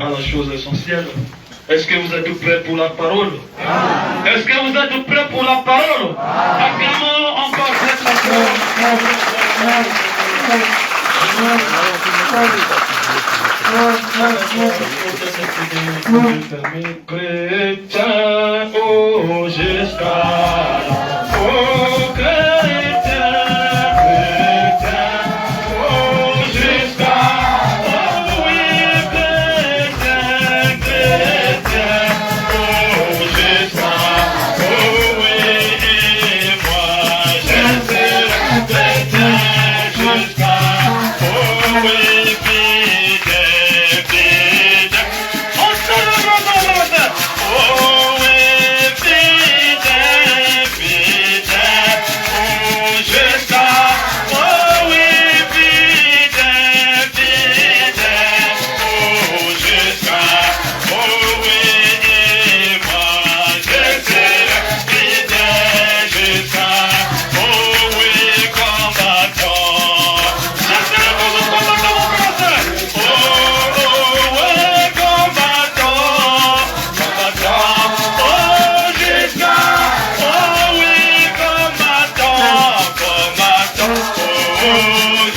À la chose essentielle. Est-ce que vous êtes prêts pour la parole? Est-ce que vous êtes prêts pour la parole? Acclamons encore cette chrétien, oh jusqu'à oh chrétien, chrétien, oh jusqu'à oh oui chrétien, chrétien, oh jusqu'à oh oui et moi je serai chrétien jusqu'à oh oui fidèle, fidèle, on se remonte, oh oui fidèle, fidèle, oh jusqu'à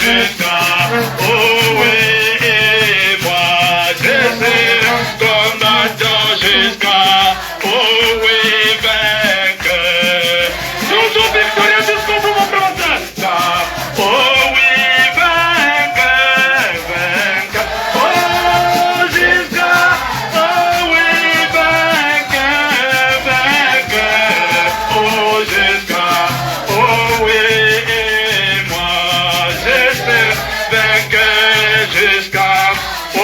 jusqu'à, oh oui, et moi je serai combattant jusqu'à, oh oui, vainqueur. Toujours victorieux jusqu'au bout, mon frère. Oh oui, vainqueur, vainqueur. Oh, jusqu'à, oh oui, vainqueur, vainqueur. Oh, jusqu'à, oh oui, et moi je serai vainqueur jusqu'à, oh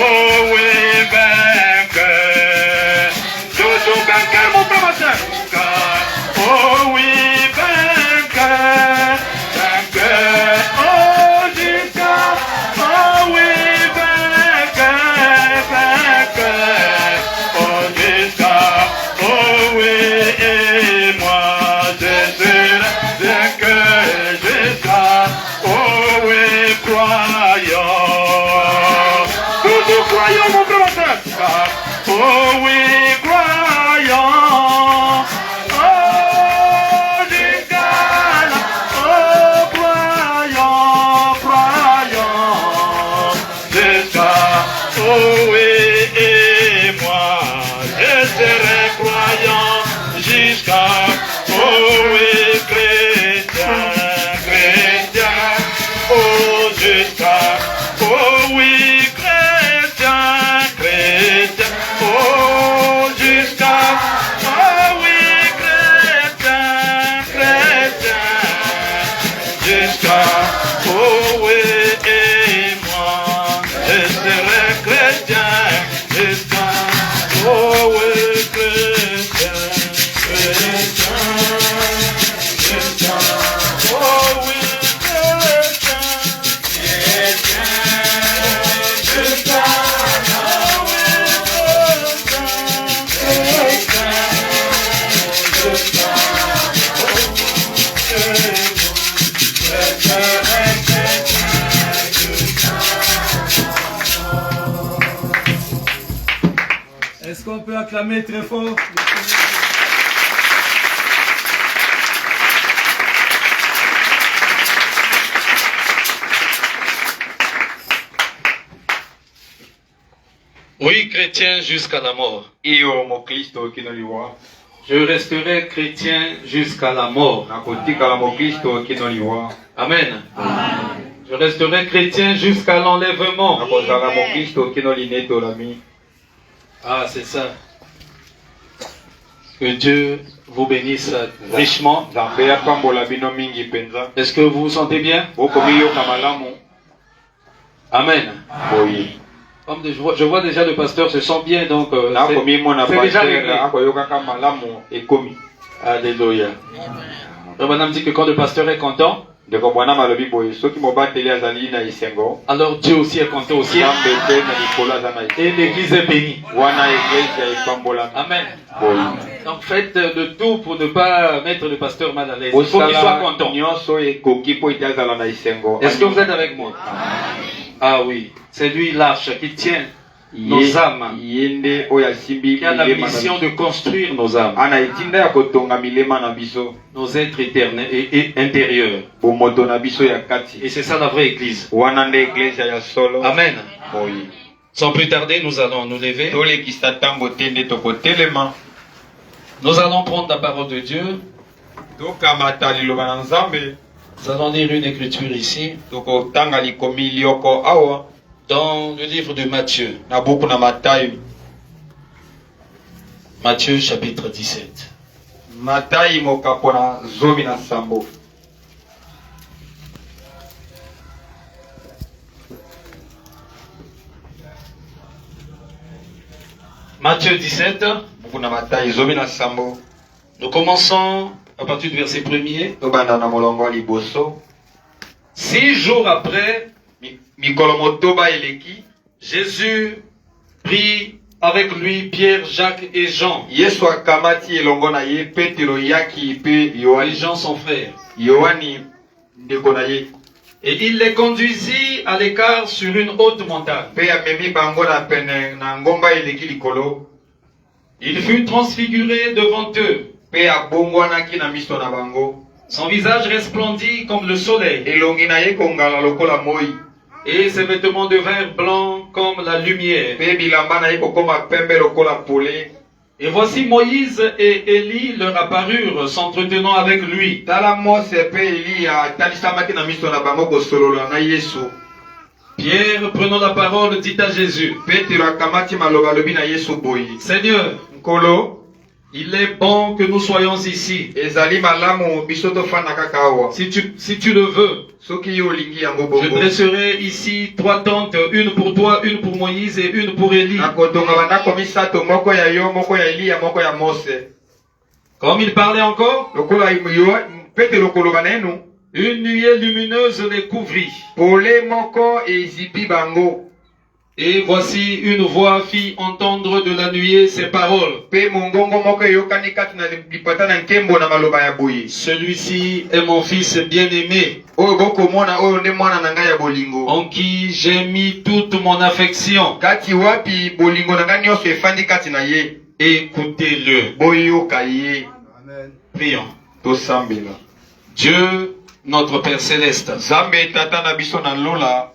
oui, vainqueur. Toujours vainqueur, mon frère. Oh oui, vainqueur, vainqueur. Oh, jusqu'à, oh oui, vainqueur, vainqueur. Oh, jusqu'à, oh oui, et moi je serai vainqueur jusqu'à, oh oui, croyant. Toujours croyant, mon frère. Oh oui, croyant. Oh, jusqu'à là. Oh, croyant, croyant. Jusqu'à, oh oui, et moi je serai croyant jusqu'à, oh oui, chrétien, chrétien. Oh, jusqu'à, oh oui, chrétien, chrétien. Oh, jusqu'à, oh oui, chrétien, chrétien. Jusqu'à, oh oui, et moi je serai chrétien. Jusqu'à, oh oui, chrétien, chrétien. Jusqu'à, oh oui, chrétien, chrétien. Jusqu'à, oh oui, chrétien, chrétien. Jusqu'à, Est-ce qu'on peut acclamer très fort? Oui, chrétien jusqu'à la mort. Iyo mokristo kinoliwa. Je resterai chrétien jusqu'à la mort. Nakotikala mokristo kinoliwa. Amen. Je resterai chrétien jusqu'à l'enlèvement. Nakozala mokristo kinolinetolami. Ah, c'est ça. Que Dieu vous bénisse richement. Nzambe apambola bino mingi penza. Est-ce que vous vous sentez bien? Bokomi yoka malamu. Amen. Boyi. Comme je vois déjà le pasteur se sent bien, donc Nakomi mona c'est déjà réglé. pasteur akoyoka ka malamu ekomi. Alléluia. Le bonhomme dit que quand le pasteur est content, Ndeko bwana malobi boyi soki mobateli azali na isengo. alors Dieu aussi est content aussi. Nzambe pe na likolo aza na Et isengo. l'église est bénie. Wana eglise epambola. Amen. Boyi. Donc faites de tout pour ne pas mettre le pasteur mal à l'aise. Il faut qu'il soit content. Nyonso ekoki po ite azala na isengo. Est-ce que vous êtes avec moi? Ah oui, c'est lui l'arche qui tient nos âmes, Yende oya simbi qui a la mission de construire nos âmes, ana itinda ya kotonga milema na biso. nos êtres éternels et intérieurs. Bomoto na biso ya kati. Et c'est ça la vraie église. Wana nde eglise ya solo. Amen. Boyi. Sans plus tarder, nous allons nous lever. Tolekisa ntango te nde tokotelema. Nous allons prendre la parole de Dieu. Tokamata liloba na Nzambe. Nous allons lire une écriture ici, Tokotanga likomi lioko awa dans le livre de Matthieu. na buku na Matayi. Matthieu chapitre 17. Matayi mokapo na zomi na sambo. Matthieu 17, Buku na Matayi zomi na sambo. nous commençons à partir du verset 1er. Tobanda na molongo liboso. 6 jours après, Mikolo motoba eleki. Jésus prit avec lui Pierre, Jacques et Jean. Yesu akamati elongo na ye Petero yaki pe Les Yohani. gens son frère. Yohani ndeko na ye. Et il les conduisit à l'écart sur une haute montagne. Pe amemi bango na pene na ngomba eleki likolo. Il fut transfiguré devant eux. Pe abongwanaki na miso na bango. Son visage resplendit comme le soleil, elongi na ye kongala lokola moi, et ses vêtements devinrent blancs comme la lumière. pe bilamba na ye kokoma pembe lokola pole. Et voici Moïse et Élie leur apparurent, s'entretenant avec lui. Tala Mose pe Eliya atalisamaki na miso na bango kosolola na Yesu. Pierre, prenant la parole, dit à Jésus, Petero akamati maloba lobi na Yesu boyi. Seigneur, Nkolo, il est bon que nous soyons ici. ezali malamu biso tofanda kaka awa. Si tu le veux, Soki yo olingi yango je bongo. dresserai ici 3 tentes, une pour toi, une pour Moïse et une pour Élie. Nakotonga bandako misato, moko ya yo, moko ya Eliya, moko ya Mose. Comme il parlait encore, Lokola yo Petero koloba na enu, une nuée lumineuse les couvrit. pole moko ezipi bango. Et voici une voix fit entendre de la nuée ces paroles. Pe mongongo moko eyokani kati na lipata na nkembo na maloba ya boye. Celui-ci est mon fils bien-aimé, Oyo bokomona oyo nde mwana na ngai ya bolingo. en qui j'ai mis toute mon affection. Kati wapi bolingo na ngai nyonso efandi kati na ye. Écoutez-le. Boyoka ye. Prions. Tosambela. Dieu, notre Père Céleste, Nzambe tata na biso na lola.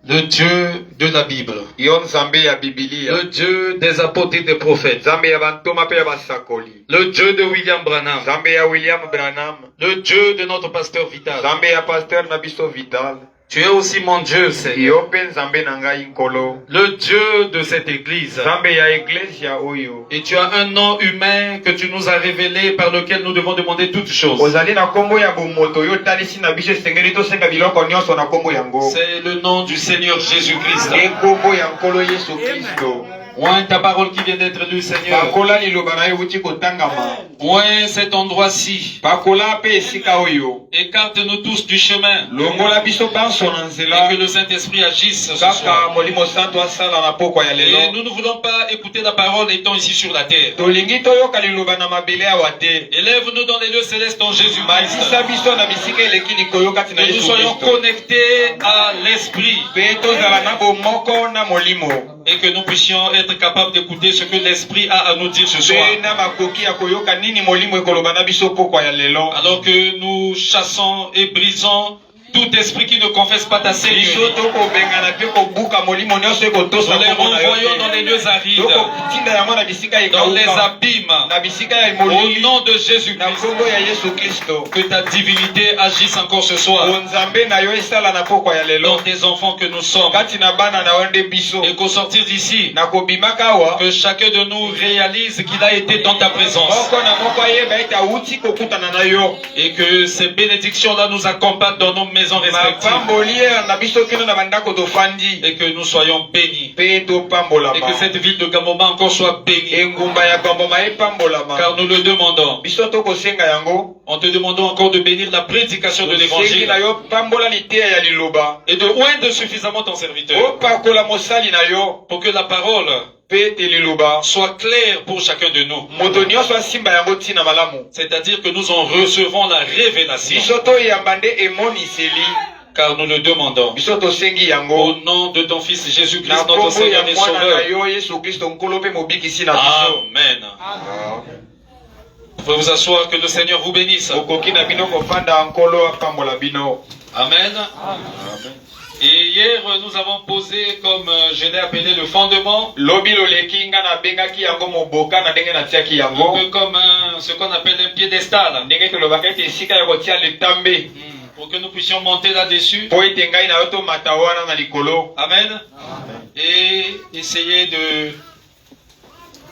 le Dieu de la Bible, Yo Nzambe ya Bibilia. le Dieu des apôtres et des prophètes, Nzambe ya bantoma pe ya basakoli. le Dieu de William Branham, Nzambe ya William Branham. le Dieu de notre pasteur Vital. Nzambe ya pasteur na biso Vital. Tu es aussi mon Dieu, Seigneur, Yo pe Nzambe na ngai nkolo. le Dieu de cette église. Nzambe ya iglesia oyo. Et tu as un nom humain que tu nous as révélé par lequel nous devons demander toutes choses. Ozali na kombo ya bomoto yo talisi na biso esengeli tosenga biloko nyonso na kombo yango. C'est le nom du Seigneur Jésus-Christ. Ye kombo ya nkolo Yesu Kristo. Oint ta parole qui vient d'être lue, Seigneur. Pakola liloba na yo wuti kotangama. Oint cet endroit-ci. Pakola pe esika oyo. Écarte-nous tous du chemin. Longola biso banso na Et nzela. que le Saint-Esprit agisse ce Kaka soir. molimo santo asala na pokwa ya Et lelo. nous ne voulons pas écouter la parole étant ici sur la terre. Tolingi toyoka liloba na mabele awa te. Élève-nous dans les lieux célestes en Jésus-Christ. Makisa biso na bisika eleki likolo kati na Que nous Yesu soyons Kristo. connectés à l'Esprit. Pe tozala na bomoko na molimo. Et que nous puissions être capables d'écouter ce que l'Esprit a à nous dire ce soir. Pe na makoki ya koyoka nini molimo ekoloba na biso pokwa ya lelo. Alors que nous chassons et brisons tout esprit qui ne confesse pas ta Biso Seigneurie. tokobengana pe kobuka molimo nyonso ekotosa Nous les kombo na yo renvoyons dans te. les lieux arides, Tokotinda yango na bisika dans les ekauka. abîmes, Na bisika ya au molili. nom de Na Jésus-Christ. kombo ya Yesu Kristo. Que ta divinité agisse encore ce soir Nzambe na yo esala na pokwa ya dans lelo. tes enfants que nous sommes. Kati na bana na yo nde biso. Et qu'au sortir d'ici, Na kobimaka awa. que chacun de nous réalise qu'il a été dans ta présence. Moko na moko ayeba ete awuti kokutana na yo. Et que ces bénédictions-là nous accompagnent dans nos maisons respectives. Mapamboli na biso kino na bandako tofandi. Et que nous soyons bénis. Pe topambolama. Et que cette ville de Gamoma encore soit bénie. Engumba ya Gamboma epambolama. Car nous le demandons. Biso tokosenga yango. En te demandant encore de bénir la prédication de Sengi l'évangile na yo pambola liteya ya liloba. et de oindre suffisamment ton serviteur Opakola mosali na yo. pour que la parole Pe te liloba. soit claire pour chacun de nous. Moto nyonso asimba yango tina malamu. C'est-à-dire que nous en recevons la révélation. Biso toyamba nde emoniseli. Car nous le demandons. Biso tosengi Au yango. nom de ton Fils Na Jésus-Christ, notre kombo ya Seigneur et mwana na Sauveur. yo Yesu Kristo nkolo pe mobikisi na biso. Amen. Vous pouvez vous asseoir, que le Seigneur vous bénisse. Okoki na bino kofanda nkolo apambola bino. Amen. Et hier, nous avons posé, comme je l'ai appelé, le fondement, Lobi loleki nga na bengaki yango moboka na ndenge na tiaki un yango. peu comme ce qu'on appelle un piédestal, Ndenge tolobaka ete esika ya kotia letambe. pour que nous puissions monter là-dessus. Po ete ngai na yo tomata wana na likolo. Amen. Et essayer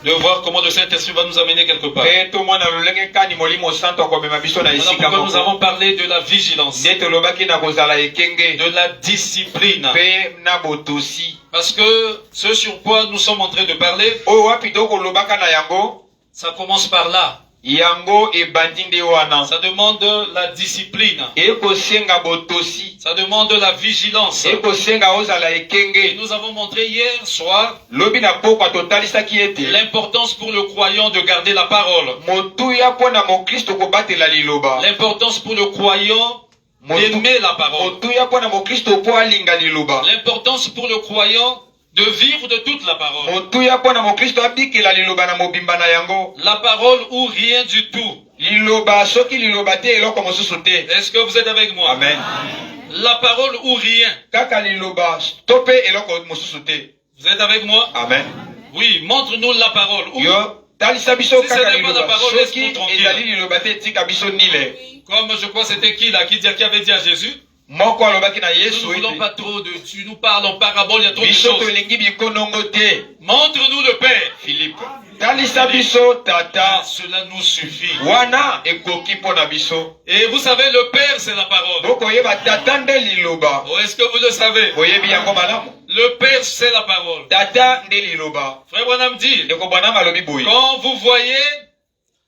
de voir comment le Saint-Esprit va nous amener quelque part. Pe tomona lolenge kani molimo santo akomema biso na Voilà esika pourquoi nous moko. avons parlé de la vigilance, Nde tolobaki na kozala ekenge. de la discipline. Pe na botosi. Parce que ce sur quoi nous sommes en train de parler, Oyo wapi to kolobaka na yango. ça commence par là. Yango ebandi nde wana. Ça demande la discipline. Ekosenga botosi. Ça demande la vigilance. Ekosenga ozala Et ekenge. nous avons montré hier soir Lobi na pokwa totalisaki ete. l'importance pour le croyant de garder la parole. Motuya pona mokristo kobatela liloba. L'importance pour le croyant d'aimer la parole. Motuya pona mokristo po alinga liloba. L'importance pour le croyant de vivre de toute la parole. Motuya pona mokristo abikela liloba na mobimba na yango. La parole ou rien du tout. liloba soki liloba te eloko mosusu te. Est-ce que vous êtes avec moi? Amen. La parole ou rien. Kaka liloba to pe eloko mosusu te. Vous êtes avec moi? Amen. Oui, montre-nous la parole. Ou, Yo talisa biso si ce kaka n'est pas la liloba parole, soki laisse-nous tranquille. ezali liloba te tika biso nile. comme je crois c'était qui là qui avait dit à Jésus, moko alobaki na nous Yesu ne voulons ete pas trop de... Tu nous parles en parabole, il y a trop de biso choses. tolingi bikonongo te. Montre-nous le Père. Philippe talisa biso tata Cela nous suffit. wana ekoki mpona biso. Et vous savez, le Père, c'est la parole. bokoyeba tata nde liloba. Oh, est-ce que vous le savez? boyebi yango malamu. Le Père, c'est la parole. Tata nde liloba. Frère Branham dit, ndeko Branham alobi boye. quand vous voyez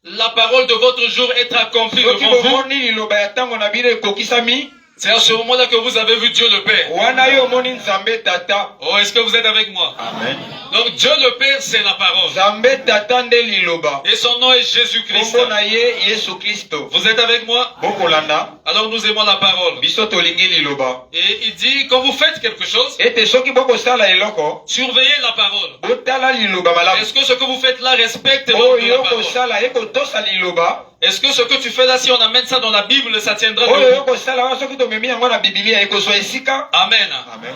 la parole de votre jour être accomplie soki devant vous, bomoni liloba ya ntango na bino ekokisami c'est à ce moment-là que vous avez vu Dieu le Père. wana yo omoni nzambe tata. Oh, est-ce que vous êtes avec moi? Amen. Donc Dieu le Père, c'est la parole. nzambe tata nde liloba. Et son nom est Jésus-Christ. kombo na ye Yesu Kristo. Vous êtes avec moi? bokolanda Alors nous aimons la parole. biso tolingi liloba. Et il dit, quand vous faites quelque chose, ete soki bokosala eloko surveillez la parole. botala liloba malamu. Est-ce que ce que vous faites là respecte l'ordre de la oyo parole? kosala ekotosa liloba. Est-ce que ce que tu fais là, si on amène ça dans la Bible, ça tiendra oyo debout? kosala wana soki tomemi yango na bibilia ekozwa esika. Amen. Amen.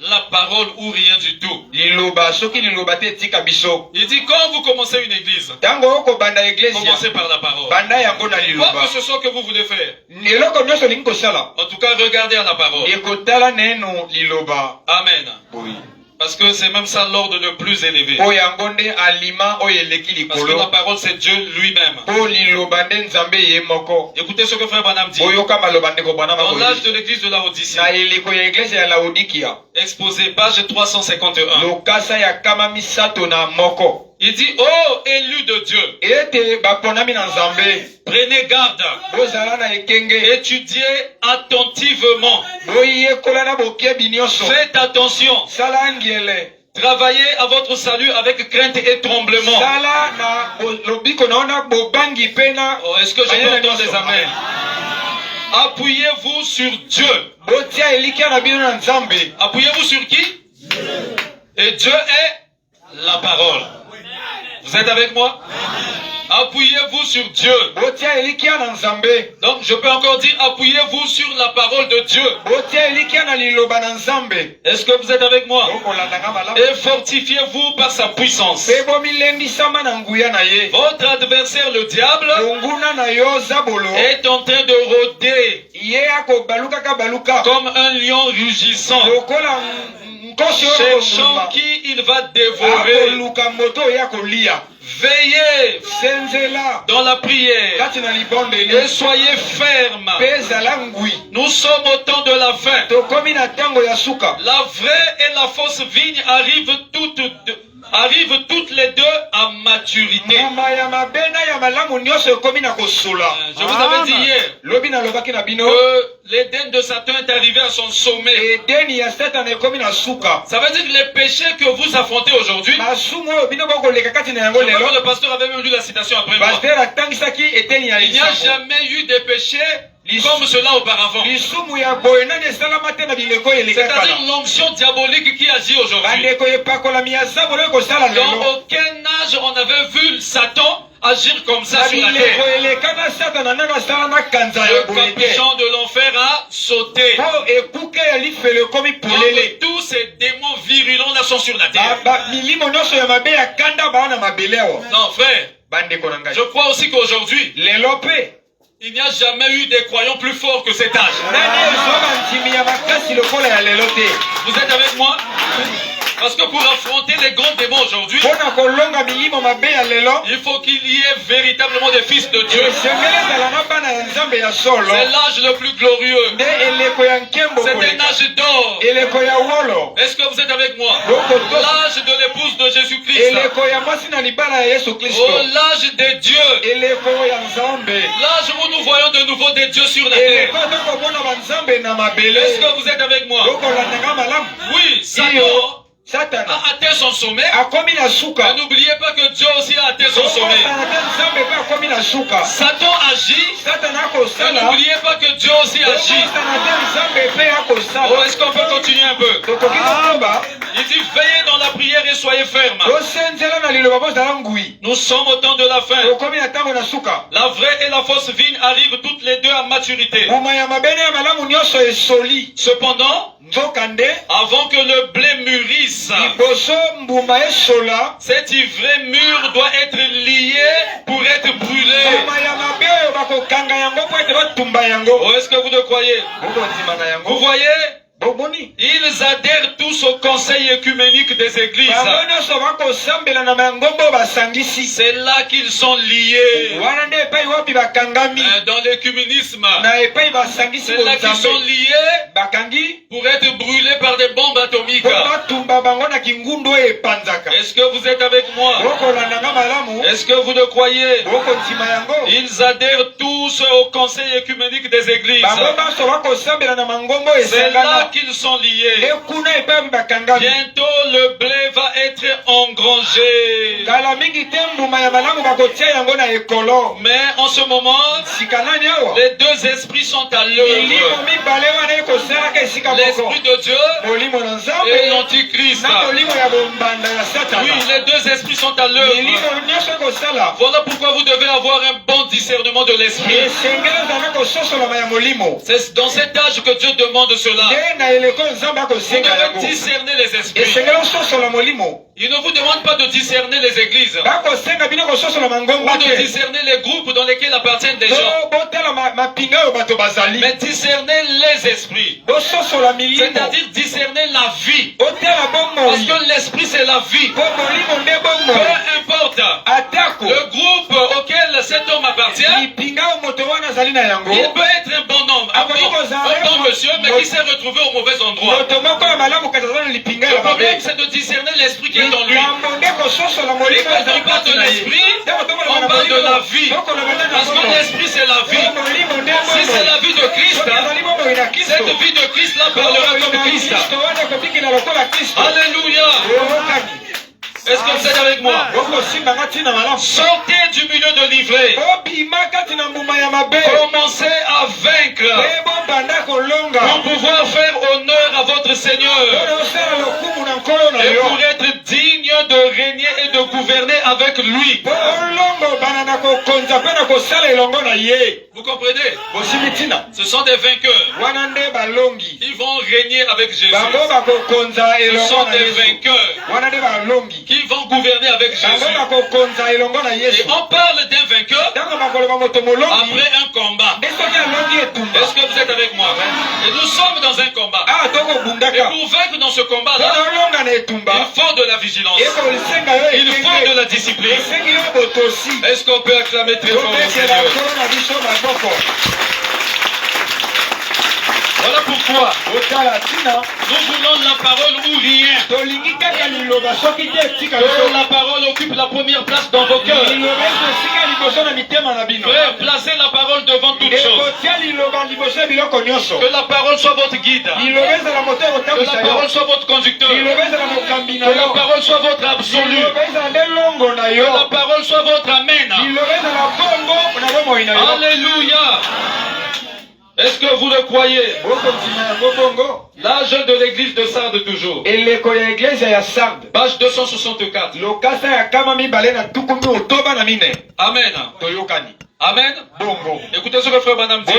La parole ou rien du tout. liloba soki liloba te etika biso. Il dit, quand vous commencez une église, ntango okobanda eglesia commencez par la parole. banda yango na Quoi liloba. que ce soit que vous voulez faire, eloko nyonso olingi kosala en tout cas, regardez à la parole. ekotala neno liloba. Amen. boye Parce que c'est même ça l'ordre le plus élevé. po yango nde alima oyo eleki Parce que la likolo. parole, c'est Dieu lui-même. po liloba nde nzambe ye moko. Écoutez ce que Frère Branham dit. boyoka maloba ndeko Branham Dans l'âge akolobi. de l'église de Laodicée, na eleko ya eglise ya laodikia exposé, page 351. lokasa ya kama misato na moko. Il dit, ô élus de Dieu, ete baponami na nzambe prenez garde, bozala na ekenge. étudiez attentivement, boyekola na bokebi nyonso. faites attention, sala ngele. travaillez à votre salut avec crainte et tremblement. sala na lobiko na ona bobangi pe na. Oh, est-ce que je peux entendre des amens? Appuyez-vous sur Dieu. botia elikia na bino na nzambe. Appuyez-vous sur qui? Et Dieu est la parole. Vous êtes avec moi? Appuyez-vous sur Dieu. botia elikia na nzambe. Donc je peux encore dire, appuyez-vous sur la parole de Dieu. botia elikia na liloba na nzambe. Est-ce que vous êtes avec moi? bokolandanga malamu. Et fortifiez-vous par sa puissance. pe bomilendisama na nguya na ye. Votre adversaire, le diable, longuna na yo zabolo. est en train de rôder ye akobalukaka baluka. comme un lion rugissant, lokola nkosi oyo cherchant akoluma. qui il va dévorer. akoluka moto oyo akolia. Veillez senzela dans la prière kati na libondeli. et soyez fermes. pe ezala ngwi. Nous sommes au temps de la fin. tokomi na ntango ya suka. La vraie et la fausse vigne arrivent toutes les deux à maturité. mbuma ya mabe na ya malamu nyonso ekomi na kosola. Je vous avais dit hier lobi nalobaki na bino. que l'Éden de Satan est arrivé à son sommet. edeni ya satana ekomi na suka. Ça veut dire que les péchés que vous affrontez aujourd'hui, masumu oyo bino bokoleka kati na yango je crois que lelo. le pasteur avait même lu la citation après moi. paster atangisaki eteni ya Il n'y a lisango. jamais eu des péchés comme cela auparavant. lisumu ya boye nani esalama te na bileko eleka C'est-à-dire kala. l'onction diabolique qui agit aujourd'hui. bandeko epakolami ya zabolo oyo ekosala Dans lelo. aucun âge on avait vu Satan agir comme ça na sur la bileko terre. eleka na satana nani asala na kanza ya Le boye te. capuchon de l'enfer a sauté. po ekuke ya lifelo ekomi polele. Donc, tous ces démons virulents là sont sur la terre. milimo nyonso ya mabe ya kanda baa na mabele awa. Non, frère, bandeko na ngai. je crois aussi qu'aujourd'hui, lelo pe il n'y a jamais eu des croyants plus forts que cet âge. nani ezwa bantimi ya makasi lokola ya lelo te. Vous êtes avec moi? Parce que pour affronter les grands démons aujourd'hui, mpona kolonga milimo mabe ya lelo. il faut qu'il y ait véritablement des fils de Dieu. esengeli ezala na bana ya nzambe ya solo. C'est l'âge le plus glorieux. nde eleko ya nkembo C'est un koleka. âge d'or. eleko ya wolo. Est-ce que vous êtes avec moi? Beaucoup. L'âge de l'épouse de Jésus-Christ. eleko ya mwasi na libala ya yesu kristo. Oh, l'âge des dieux. eleko ya nzambe. L'âge où nous voyons de nouveau des dieux sur la terre. eleko tokomona banzambe na mabele. Est-ce que vous êtes avec moi? okolandanga malamu. Oui, Satan iyo satana a atteint son sommet. akomi na Mais suka. n'oubliez pas que Dieu aussi a atteint son sommet. Okolandanga te nzambe pe akomi na suka. Satan agit. satana Mais akosala. n'oubliez pas que Dieu aussi agit. okosana te nzambe pe akosala. Oh, est-ce qu'on peut continuer un un peu. Il dit veillez dans la prière et soyez fermes. Nous sommes au temps de la fin. La vraie et la fausse vigne arrivent toutes les deux à maturité. Cependant, avant que le blé mûrisse, cet ivraie mûr doit être lié pour être brûlé. Oh, est-ce que vous le croyez? Vous voyez? Ils adhèrent tous au conseil œcuménique des églises. C'est là qu'ils sont liés. Dans l'œcuménisme, c'est là qu'ils sont liés pour être brûlés par des bombes atomiques. Est-ce que vous êtes avec moi? Est-ce que vous le croyez? Ils adhèrent tous au conseil œcuménique des églises. C'est là qu'ils sont liés. Bientôt le blé va être engrangé. Mais en ce moment, les deux esprits sont à l'œuvre. L'esprit de Dieu et l'antichrist. Oui, les deux esprits sont à l'œuvre. Voilà pourquoi vous devez avoir un bon discernement de l'esprit. C'est dans cet âge que Dieu demande cela. Vous devez discerner les esprits. Il ne vous demande pas de discerner les églises ou de discerner les groupes dans lesquels appartiennent des gens, mais discerner les esprits, c'est-à-dire discerner la vie, parce que l'esprit c'est la vie. Peu importe le groupe auquel cet homme appartient, il peut être un bon homme, un bon monsieur, mais qui s'est retrouvé au mauvais endroit. Le problème c'est de discerner l'esprit qui est en lui. Et quand on parle de l'esprit, on parle de la vie. Parce que l'esprit c'est la vie. Si c'est la vie de Christ, cette vie de Christ là parlera comme Christ. Alléluia. Est-ce que vous êtes avec moi? Sortez du milieu de l'ivraie. Commencez à vaincre pour pouvoir faire honneur à votre Seigneur et pour être digne de régner et de gouverner avec lui. Vous comprenez? Ce sont des vainqueurs. Ils vont régner avec Jésus. Ce sont des vainqueurs qui vont gouverner avec Jésus. Et on parle d'un vainqueur après un combat. Est-ce que vous êtes avec moi? Et nous sommes dans un combat. Et pour vaincre dans ce combat-là, il faut de la vigilance. Il faut de la discipline. Est-ce qu'on peut acclamer très fort le Seigneur? Voilà pourquoi nous voulons la parole ou rien. Que la parole occupe la première place dans vos cœurs. Frère, placez la parole devant toute chose. Que la parole soit votre guide. Que la parole soit votre conducteur. Que la parole soit votre absolu. Que la parole soit votre amen. Alléluia. Est-ce que vous le croyez? L'âge de l'église de Sardes toujours. Page 264. Amen. Amen. Écoutez ce que frère Branham dit.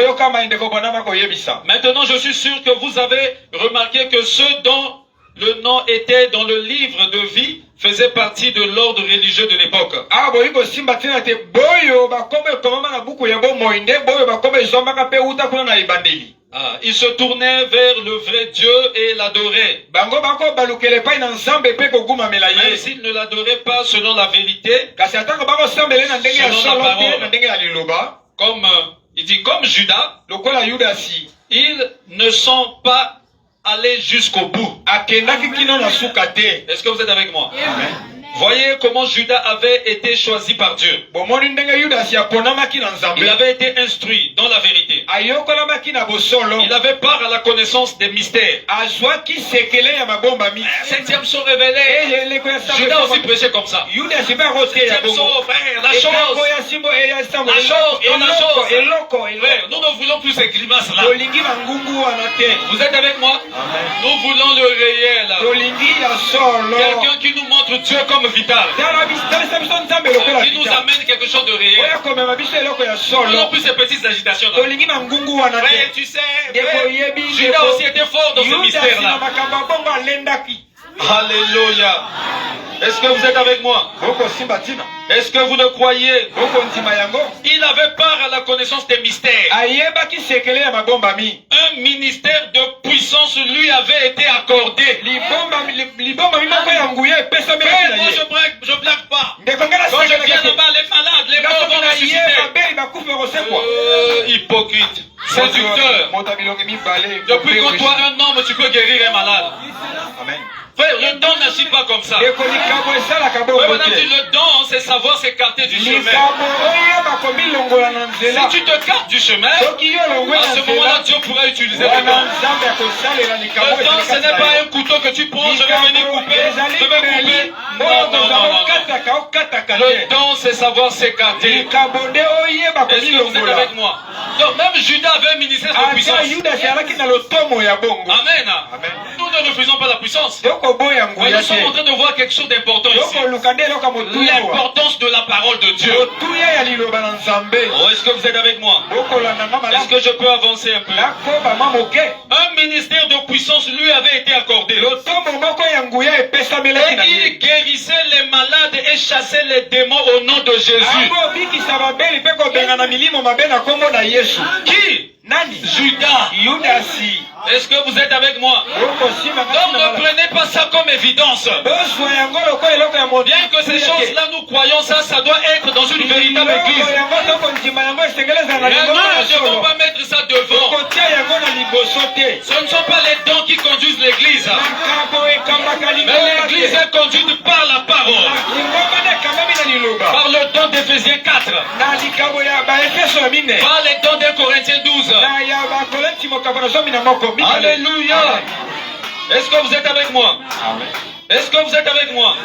Maintenant, je suis sûr que vous avez remarqué que ceux dont le nom était dans le livre de vie faisait partie de l'ordre religieux de l'époque. Ils se tournaient vers le vrai Dieu et l'adoraient. Même s'ils ne l'adoraient pas selon la vérité, selon la parole. Comme il dit, comme Judas, ils ne sont pas allés jusqu'au bout. Est-ce que vous êtes avec moi? Amen. Voyez comment Judas avait été choisi par Dieu. Il avait été instruit dans la vérité. Il avait part à la connaissance des mystères. Septième son révélé. Judas aussi prêchait comme ça. Septième son, frère, la chose. Frère, nous ne voulons plus ces grimaces-là. Vous êtes avec moi? Nous voulons le réel. Quelqu'un qui nous montre Dieu comme vital. Qui nous amène quelque chose de réel. Nous n'avons plus ces petites agitations là. Frère, tu sais, Judas aussi était fort dans ce mystère-là. Alléluia. Est-ce que vous êtes avec moi? Est-ce que vous le croyez? Il avait part à la connaissance des mystères. Un ministère de puissance lui avait été accordé. Moi je blague pas. Quand je viens là-bas, les malades, les morts vont ressusciter. Hypocrite, séducteur. Depuis qu'on toi un homme, tu peux guérir un malade. Amen. Frère, le don n'agit pas comme ça. Frère, le don, c'est savoir s'écarter du chemin. Si tu te cartes du chemin, à ce moment-là, Dieu pourra utiliser le don. Le don, ce n'est pas un couteau que tu prends, je vais venir couper, je vais couper. Non. Le don, c'est savoir s'écarter. Est-ce que vous êtes avec moi? Donc, même Judas avait un ministère de puissance. Amen. Nous ne refusons pas la puissance. Mais nous sommes en train de voir quelque chose d'important ici. L'importance de la parole de Dieu. Oh, est-ce que vous êtes avec moi? Est-ce que je peux avancer un peu? Un ministère de puissance lui avait été accordé. Et il guérissait les malades et chassait les démons au nom de Jésus. Qui? Judas. Est-ce que vous êtes avec moi? Donc ne prenez pas ça comme évidence. Bien que ces choses-là, nous croyons ça, ça doit être dans une véritable église. Mais nous ne devons pas mettre ça devant. Ce ne sont pas les dons qui conduisent l'église. Mais l'église est conduite par la parole. Par le don d'Éphésiens 4. Par les dons de Corinthiens 12. Alléluia. Est-ce que vous êtes avec moi? Est-ce que vous êtes avec moi?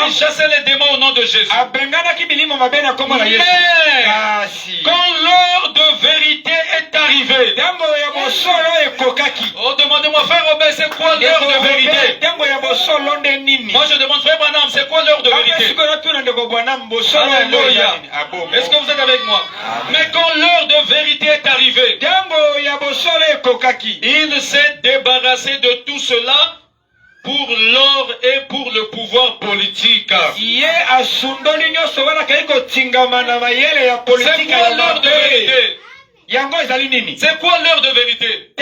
Il chassait les démons au nom de Jésus. Mais quand l'heure de vérité est arrivée, oh, demandez-moi, frère Robert, c'est quoi l'heure de vérité? Moi je demande, frère Branham, c'est quoi l'heure de vérité? Alléluia. Est-ce que vous êtes avec moi? Mais quand l'heure de vérité est arrivée, il s'est débarrassé de tout cela pour l'or et pour le pouvoir politique. C'est quoi l'heure de vérité? C'est quoi l'heure de vérité?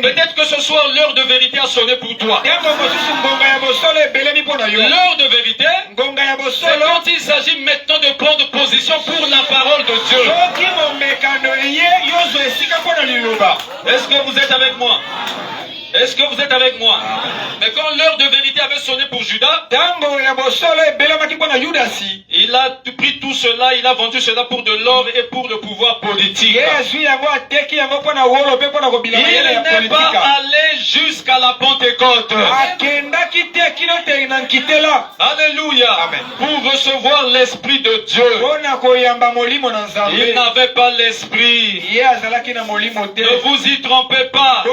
Peut-être que ce soir l'heure de vérité a sonné pour toi. L'heure de vérité, c'est quand il s'agit maintenant de prendre position pour la parole de Dieu. Est-ce que vous êtes avec moi? Est-ce que vous êtes avec moi? Mais quand l'heure de vérité avait sonné pour Judas, il a pris tout cela, il a vendu cela pour de l'or et pour le pouvoir politique. Il n'est pas allé jusqu'à la Pentecôte. Alléluia. Pour recevoir l'Esprit de Dieu. Il n'avait pas l'Esprit. Ne vous y trompez pas.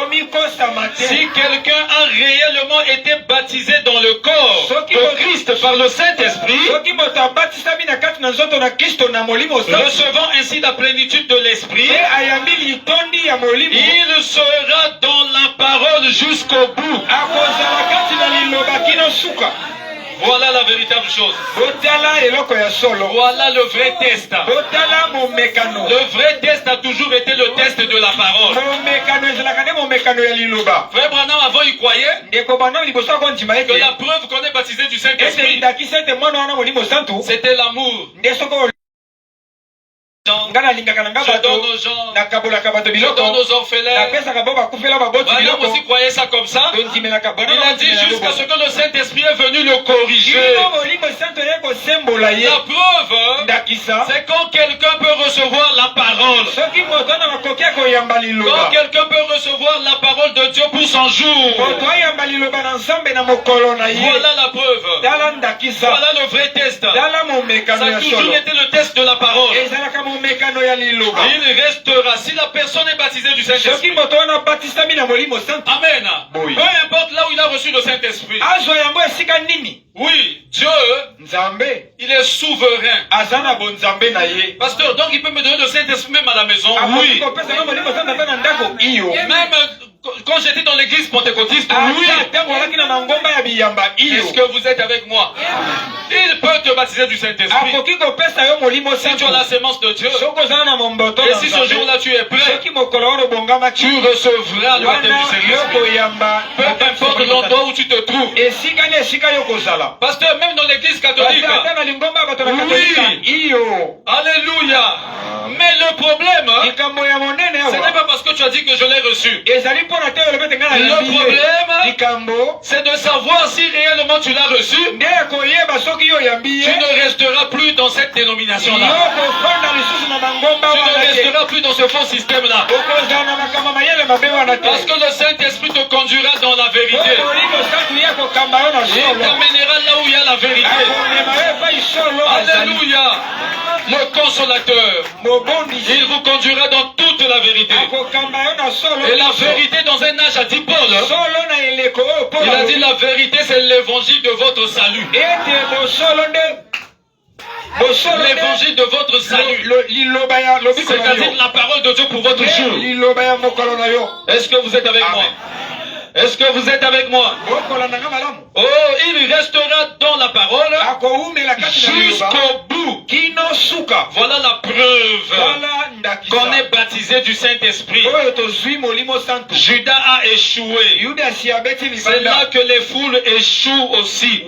Si quelqu'un a réellement été baptisé dans le corps de Christ par le Saint-Esprit, recevant ainsi la plénitude de l'Esprit, il sera dans la parole jusqu'au bout. Voilà la véritable chose. Voilà le vrai test. Le vrai test a toujours été le test de la parole. Frère Branham, avant il croyait que la preuve qu'on est baptisé du Saint-Esprit, c'était l'amour. Je donne aux gens. Je donne aux orphelins. Voilà, aussi croyait ça comme ça. Il a dit jusqu'à ce que le Saint-Esprit est venu le corriger. La preuve, c'est quand quelqu'un peut recevoir la parole. Quand quelqu'un peut recevoir la parole de Dieu pour son jour. Voilà la preuve. Voilà le vrai test. Ça a toujours été le test de la parole. Il restera si la personne est baptisée du Saint-Esprit. Amen. Peu importe là où il a reçu le Saint-Esprit. Oui, Dieu, il est souverain. Pasteur, donc il peut me donner le Saint-Esprit même à la maison. Oui. Même quand j'étais dans l'église pentecôtiste, oui. Est-ce que vous êtes avec moi? Il peut te baptiser du Saint-Esprit. Si tu as la sémence de Dieu, et si ce jour-là tu es prêt, tu recevras le baptême du Saint-Esprit. Peu importe l'endroit où tu te trouves. Pasteur, même dans l'église catholique. Oui. Alléluia. Mais le problème, ce n'est pas parce que tu as dit que je l'ai reçu. Le problème, c'est de savoir si réellement tu l'as reçu. Tu ne resteras plus dans cette dénomination-là. Tu ne resteras plus dans ce faux système-là. Parce que le Saint-Esprit te conduira dans la vérité. Il t'amènera là où il y a la vérité. Alléluia. Le consolateur, il vous conduira dans toute la vérité. Et la vérité dans un âge, a dit Paul. Il a dit la vérité, c'est l'évangile de votre salut. L'évangile de votre salut. C'est-à-dire la parole de Dieu pour votre jour. Est-ce que vous êtes avec moi? Est-ce que vous êtes avec moi? Oh, il restera dans la parole jusqu'au bout. Voilà la preuve qu'on est baptisé du Saint-Esprit. Judas a échoué. C'est là que les foules échouent aussi.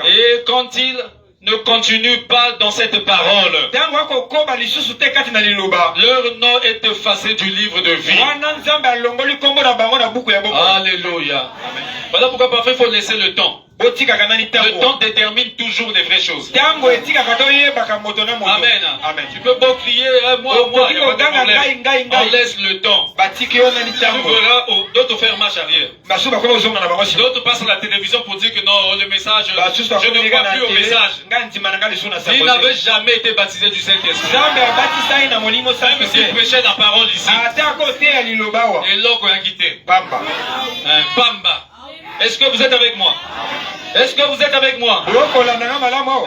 Et quand il ne continue pas dans cette parole, leur nom est effacé du livre de vie. Alléluia. Voilà pourquoi parfois il faut laisser le temps. Le temps détermine toujours les vraies choses. Amen. Tu peux beau crier, moi, il n'y a pas de problème. On laisse le temps. Tu verras d'autres faire marche arrière. D'autres passent à la télévision pour dire que non, le message, je ne crois plus au message. Il n'avait jamais été baptisé du Saint-Esprit. Même s'il prêchait la parole ici. Et l'autre a quitté. Bamba. Est-ce que vous êtes avec moi? Est-ce que vous êtes avec moi?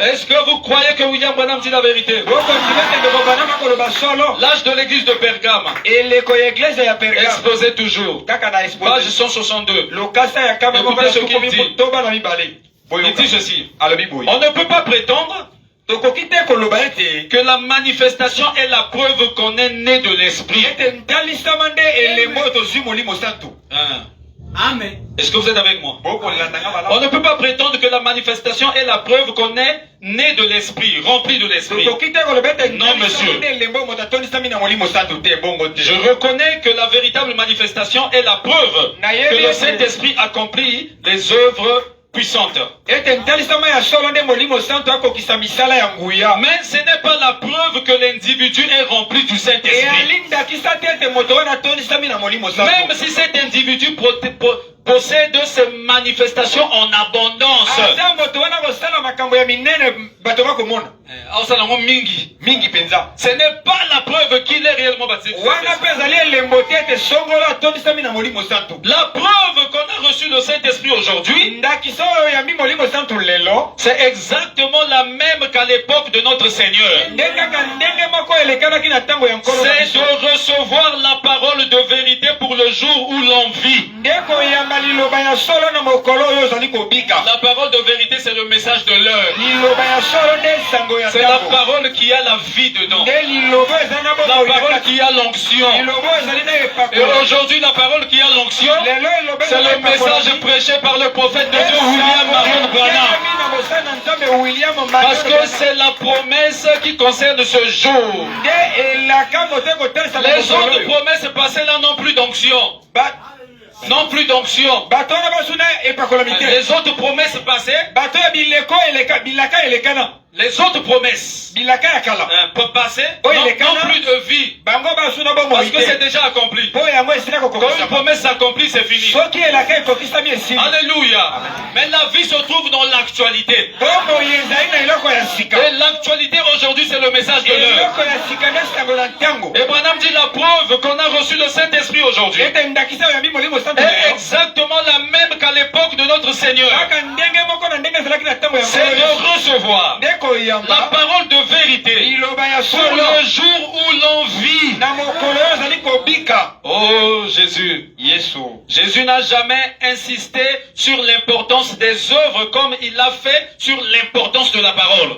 Est-ce que vous croyez que William Branham dit la vérité? L'âge de l'église de Pergame exposait toujours. Page 162. Écoutez ce qu'il dit. Il dit ceci. On ne peut pas prétendre que la manifestation est la preuve qu'on est né de l'esprit. Amen. Est-ce que vous êtes avec moi? On ne peut pas prétendre que la manifestation est la preuve qu'on est né de l'esprit, rempli de l'esprit. Non, monsieur. Je reconnais que la véritable manifestation est la preuve que le Saint-Esprit accomplit les œuvres puissante. Mais ce n'est pas la preuve que l'individu est rempli du Saint-Esprit. Même si cet individu possède ces manifestations en abondance. Ce n'est pas la preuve qu'il est réellement baptisé. La preuve qu'on a reçu le Saint-Esprit aujourd'hui, c'est exactement la même qu'à l'époque de notre Seigneur. C'est de recevoir la parole de vérité pour le jour où l'on vit. La parole de vérité, c'est le message de l'heure. C'est la parole qui a la vie dedans. La parole qui a l'onction. Et aujourd'hui, la parole qui a l'onction d'onction. C'est le message prêché par le prophète de Dieu William Marion Branham. Parce que c'est la promesse qui concerne ce jour. Les autres promesses passées là n'ont plus d'onction. Non plus d'onction. Les autres promesses passées. Les autres promesses peuvent passer, non plus de vie. Parce que c'est déjà accompli. Quand une promesse s'accomplit, c'est fini. Alléluia. Mais la vie se trouve dans l'actualité. Et l'actualité aujourd'hui, c'est le message de l'heure. Et Branham dit la preuve qu'on a reçu le Saint-Esprit aujourd'hui est exactement la même qu'à l'époque de notre Seigneur. C'est de recevoir la parole de vérité sur le jour où l'on vit. Oh Jésus. Jésus n'a jamais insisté sur l'importance des œuvres comme il l'a fait sur l'importance de la parole.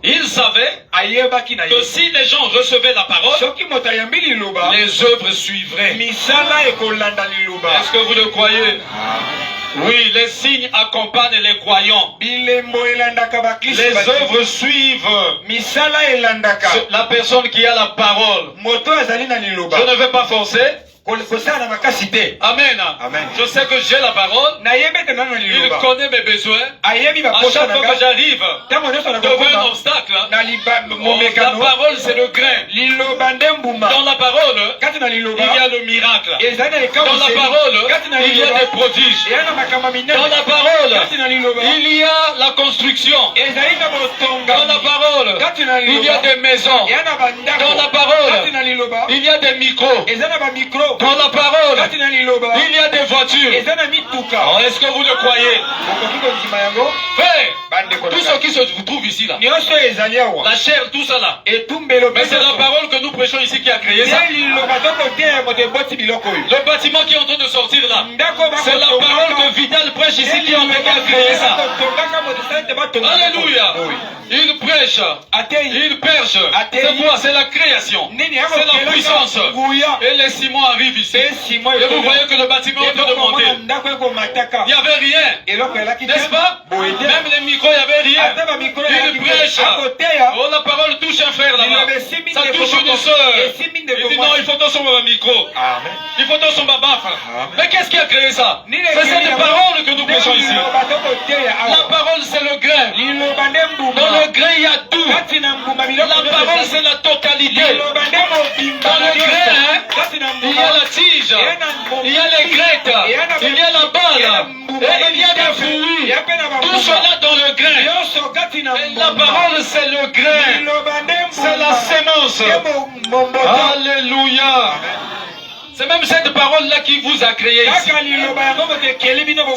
Il savait que si les gens recevaient la parole, les œuvres suivraient. Est-ce que vous le croyez? Oui, les signes accompagnent les croyants. Les œuvres suivent la personne qui a la parole. Je ne vais pas forcer. Amen. Je sais que j'ai la parole. Il connaît mes besoins. À chaque fois que j'arrive devant un obstacle, la parole c'est le grain. Dans la parole, il y a le miracle. Dans la parole, il y a des prodiges. Dans la parole, il y a la construction. Dans la parole, il y a des maisons. Dans la parole, il y a des micros. Dans la parole, il y a des voitures. Oh, est-ce que vous le croyez? Frère, tout ce qui se trouve ici là, la chair, tout ça là, mais c'est la parole que nous prêchons ici qui a créé ça. Le bâtiment qui est en train de sortir là, c'est la parole que Vidal prêche ici qui est en train de créer ça. Alléluia. Il prêche, il perche. C'est quoi? C'est la création. C'est la puissance. Et les ciments arrivent ici. Et vous voyez que le bâtiment est en train de monter. Il n'y avait rien. N'est-ce pas? Même les micros, il n'y avait rien. Il prêche. Oh, la parole touche un frère là-bas. Ça touche une soeur. Il dit non, il faut ton son micro. Il faut ton son baba. Mais qu'est-ce qui a créé ça? C'est cette parole que nous prêchons ici. La parole, c'est le grain. Dans le grain, il y a tout. La parole, c'est la totalité. Dans le grain, il y a la tige, il y a les grecs, il y a la balle, et il y a des fruits. Tout cela dans le grain. Et la parole, c'est le grain. C'est la sémence. Alléluia. C'est même cette parole-là qui vous a créé ici.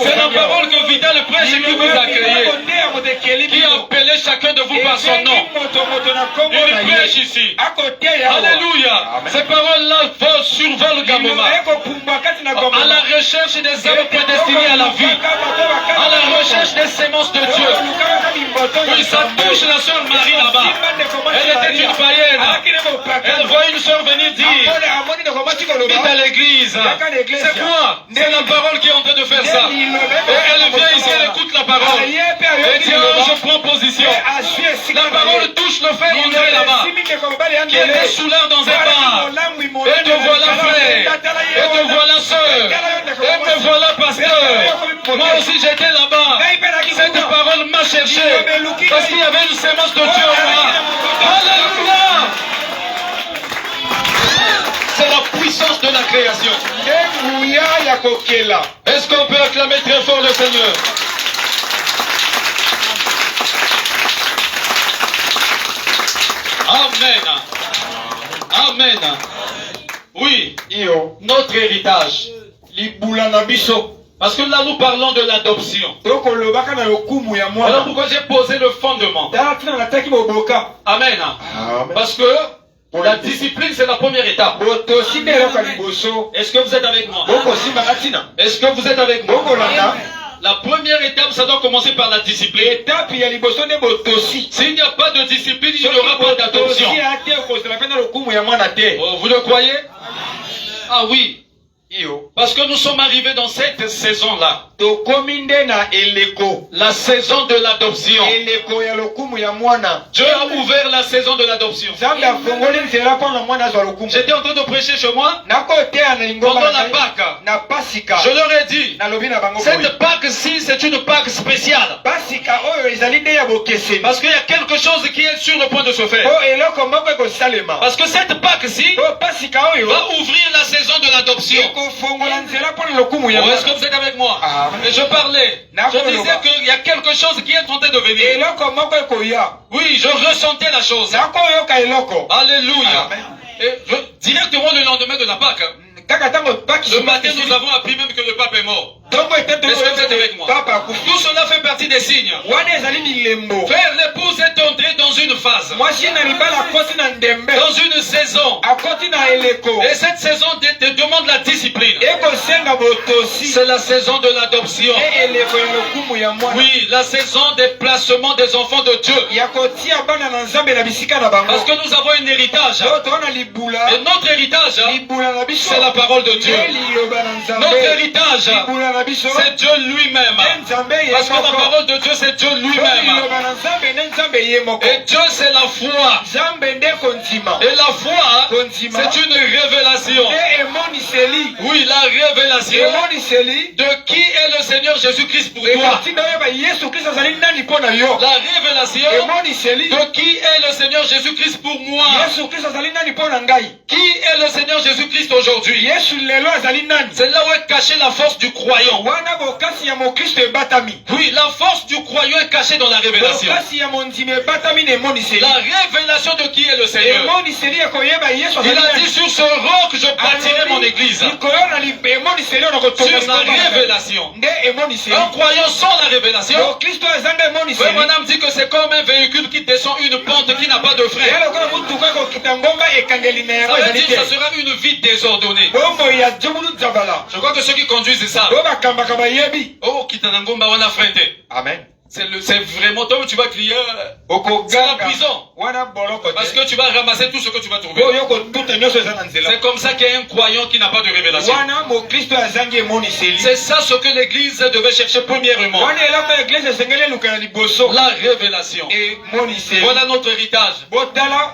C'est la parole que Vidal prêche et qui vous a créé. Qui a appelé chacun de vous par son nom. Il prêche ici. Alléluia. Ces paroles-là survolent Gaboma. À la recherche des âmes prédestinées à la vie. À la recherche des sémences de Dieu. Oui, ça touche la sœur Marie là-bas. Elle était une païenne. Elle voit une sœur venir dire à l'église. C'est quoi? C'est la parole qui est en train de faire ça. Et elle vient ici, elle écoute la parole. Et dit, je prends position. La parole touche le frère André là-bas, qui était sous l'air dans un bar. Et te voilà frère. Et te voilà sœur. Et te voilà pasteur. Moi aussi j'étais là-bas. Cette parole m'a cherché. Parce qu'il y avait une sémence de Dieu en moi. Alléluia. C'est la puissance de la création. Est-ce qu'on peut acclamer très fort le Seigneur? Amen. Amen. Oui, notre héritage. Parce que là nous parlons de l'adoption. Alors pourquoi j'ai posé le fondement? Amen. Parce que la discipline, c'est la première étape. Est-ce que vous êtes avec moi? Est-ce que vous êtes avec moi? La première étape, ça doit commencer par la discipline. Étape ya liboso ne botosi. S'il n'y a pas de discipline, il n'y aura pas d'adoption. Oh, vous le croyez? Ah oui. Parce que nous sommes arrivés dans cette saison-là. La saison de l'adoption. Dieu a ouvert la saison de l'adoption. J'étais en train de prêcher chez moi pendant la Pâque. Je leur ai dit, cette Pâque-ci, c'est une Pâque spéciale. Parce qu'il y a quelque chose qui est sur le point de se faire. Parce que cette Pâque-ci va ouvrir la saison de l'adoption. Est-ce que vous êtes avec moi? Et je parlais. Je disais qu'il y a quelque chose qui est en train de venir. Oui, je ressentais la chose. Alléluia. Et directement le lendemain de la Pâque. Le matin, nous avons appris même que le pape est mort. Est-ce que vous êtes avec moi? Tout cela fait partie des signes. Frère, l'épouse est entrée dans une phase. Dans une saison. Et cette saison demande la discipline. C'est la saison de l'adoption. Oui, la saison des placements des enfants de Dieu. Parce que nous avons un héritage. Et notre héritage, c'est la parole de Dieu. Notre héritage, c'est Dieu lui-même. Parce que la parole de Dieu, c'est Dieu lui-même. Et Dieu, c'est la foi. Et la foi, c'est une révélation. Oui, la révélation de qui est le Seigneur Jésus-Christ pour toi. La révélation de qui est le Seigneur Jésus-Christ pour moi. Qui est le Seigneur Jésus-Christ aujourd'hui? C'est là où est cachée la force du croyant. Oui, la force du croyant est cachée dans la révélation. La révélation de qui est le Seigneur. Il a dit, sur ce roc je bâtirai mon église. Sur la révélation. Un croyant sans la révélation. Frère Branham dit que c'est comme un véhicule qui descend une pente qui n'a pas de frein. Ça veut dire que ça sera une vie désordonnée. Je crois que ceux qui conduisent ça. Oh, Kitanangomba, on a freiné. Amen. C'est vraiment toi où tu vas crier. C'est la prison. Parce que tu vas ramasser tout ce que tu vas trouver. C'est comme ça qu'il y a un croyant qui n'a pas de révélation. C'est ça ce que l'église devait chercher premièrement. La révélation. Voilà notre héritage.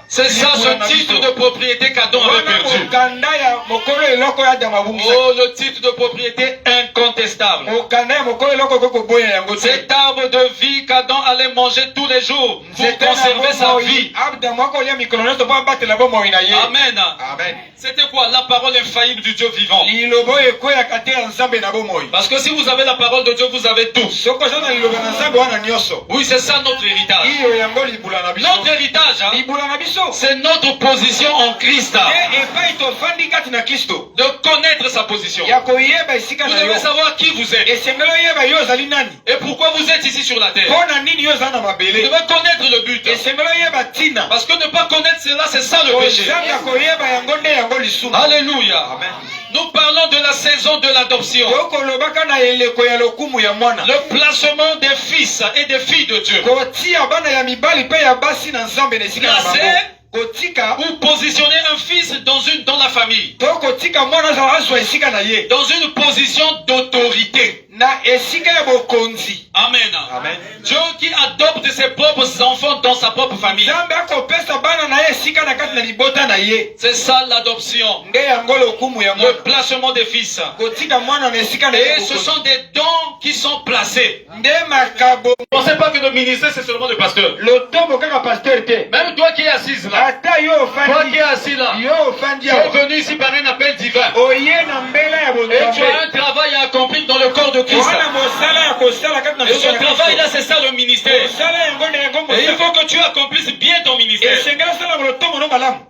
C'est ça ce titre de propriété qu'Adam avait perdu. Oh, le titre de propriété incontestable. Cet arbre de vie qu'Adam allait manger tous les jours pour conserver sa vie. Amen. C'était quoi? La parole infaillible du Dieu vivant. Parce que si vous avez la parole de Dieu, vous avez tout. Oui, c'est ça notre héritage. Notre héritage, c'est notre position en Christ. De connaître sa position. Vous devez savoir qui vous êtes. Et pourquoi vous êtes ici sur la terre. Vous devez connaître le but. Parce que ne pas connaître cela, c'est ça le péché. Alléluia. Amen. Nous parlons de la saison de l'adoption. Le placement des fils et des filles de Dieu. Placer ou positionner un fils dans la famille. Dans une position d'autorité. Amen. Amen. Dieu qui adopte ses propres enfants dans sa propre famille. C'est ça l'adoption. Le placement des fils. Et ce sont des dons qui sont placés. Ne pensez pas que le ministère c'est seulement le pasteur. Même toi qui es assise là. Toi qui es assis là. Tu es venu ici par un appel divin. Et tu as un travail à accomplir dans le corps de Christ. Et ce travail là c'est ça le ministère. Et il faut que tu accomplisses bien ton ministère.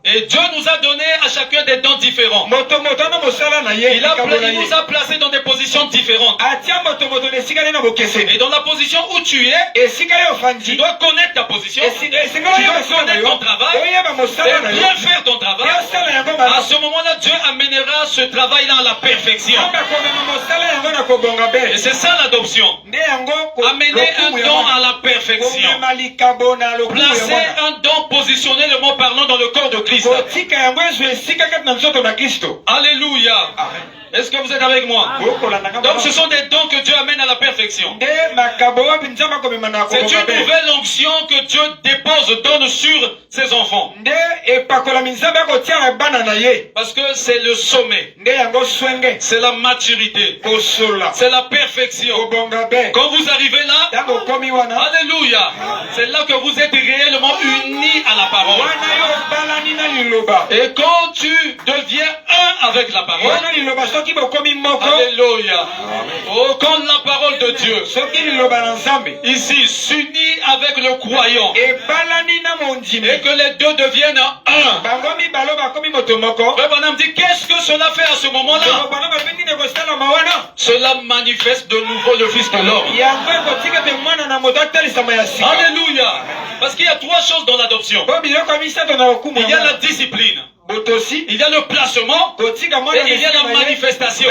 Et Dieu nous a donné à chacun des dons différents. Il nous a placés dans des positions différentes. Et dans la position où tu es, tu dois connaître ta position. Tu dois connaître ton travail. Et bien faire ton travail. À ce moment-là, Dieu amènera ce travail-là à la perfection. Et c'est ça l'adoption. Amener un don à la perfection. Placer un don positionnellement parlant dans le corps de Christ. Alléluia. Est-ce que vous êtes avec moi? Donc ce sont des dons que Dieu amène à la perfection. C'est une nouvelle onction que Dieu dépose, donne sur ses enfants. Parce que c'est le sommet. C'est la maturité. C'est la perfection. Quand vous arrivez là, alléluia, c'est là que vous êtes réellement unis à la parole. Et quand tu deviens un avec la parole, alléluia. Oh, quand la parole de Dieu ici s'unit avec le croyant et que les deux deviennent un. Frère Branham dit, qu'est-ce que cela fait à ce moment-là? Cela manifeste de nouveau le Fils de l'homme. Alléluia. Parce qu'il y a trois choses dans l'adoption. Il y a la discipline, il y a le placement et il y a la manifestation.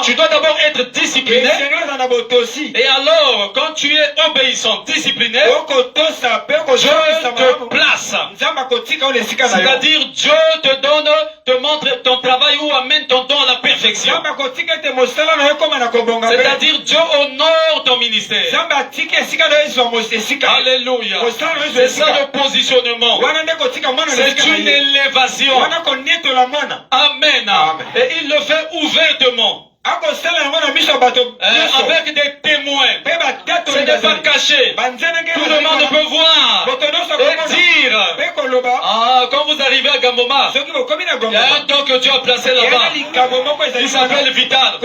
Tu dois d'abord être discipliné. Et alors, quand tu es obéissant, discipliné, Dieu te place. C'est-à-dire, Dieu te donne, te montre ton travail ou amène ton don à la perfection. C'est-à-dire, Dieu honore ton ministère. Alléluia. C'est ça le positionnement. C'est une élévation. Amen. Et il le fait ouvertement. Avec des témoins. Ce n'est pas caché. Tout le monde peut voir et dire. Quand vous arrivez à Gamboma, il y a un don que Dieu a placé là-bas. Il s'appelle Vital.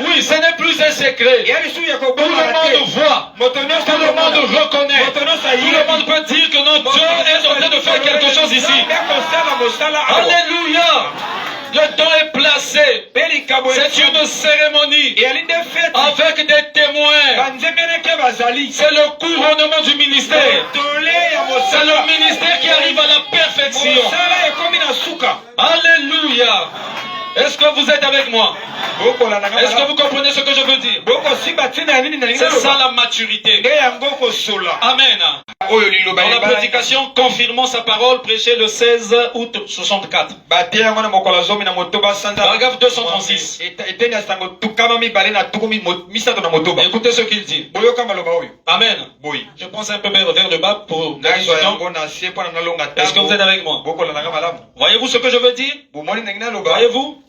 Oui, ce n'est plus un secret. Tout le monde voit. Tout le monde reconnaît. Tout le monde peut dire que notre Dieu est en train de faire quelque chose ici. Alléluia. Le don est placé. C'est une cérémonie avec des témoins. C'est le couronnement du ministère. C'est le ministère qui arrive à la perfection. Alléluia. Est-ce que vous êtes avec moi? Est-ce que vous comprenez ce que je veux dire? C'est ça la maturité. Amen. Dans la prédication, confirmons sa parole, prêchée le 16 août 64. Paragraphe 236. Écoutez ce qu'il dit. Amen. Je pense un peu vers le bas pour... Est-ce que vous êtes avec moi? Voyez-vous ce que je veux dire? Voyez-vous?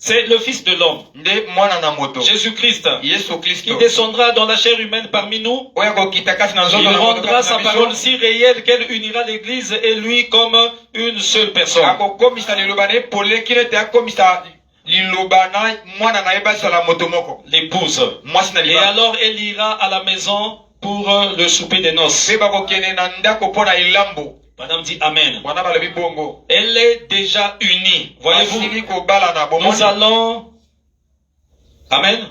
C'est le Fils de l'homme, Jésus-Christ, qui descendra dans la chair humaine parmi nous. Il rendra sa parole si réelle qu'elle unira l'Église et lui comme une seule personne. L'épouse. Et alors elle ira à la maison pour le souper des noces. Madame dit Amen. Elle est déjà unie. Voyez-vous, nous allons, Amen,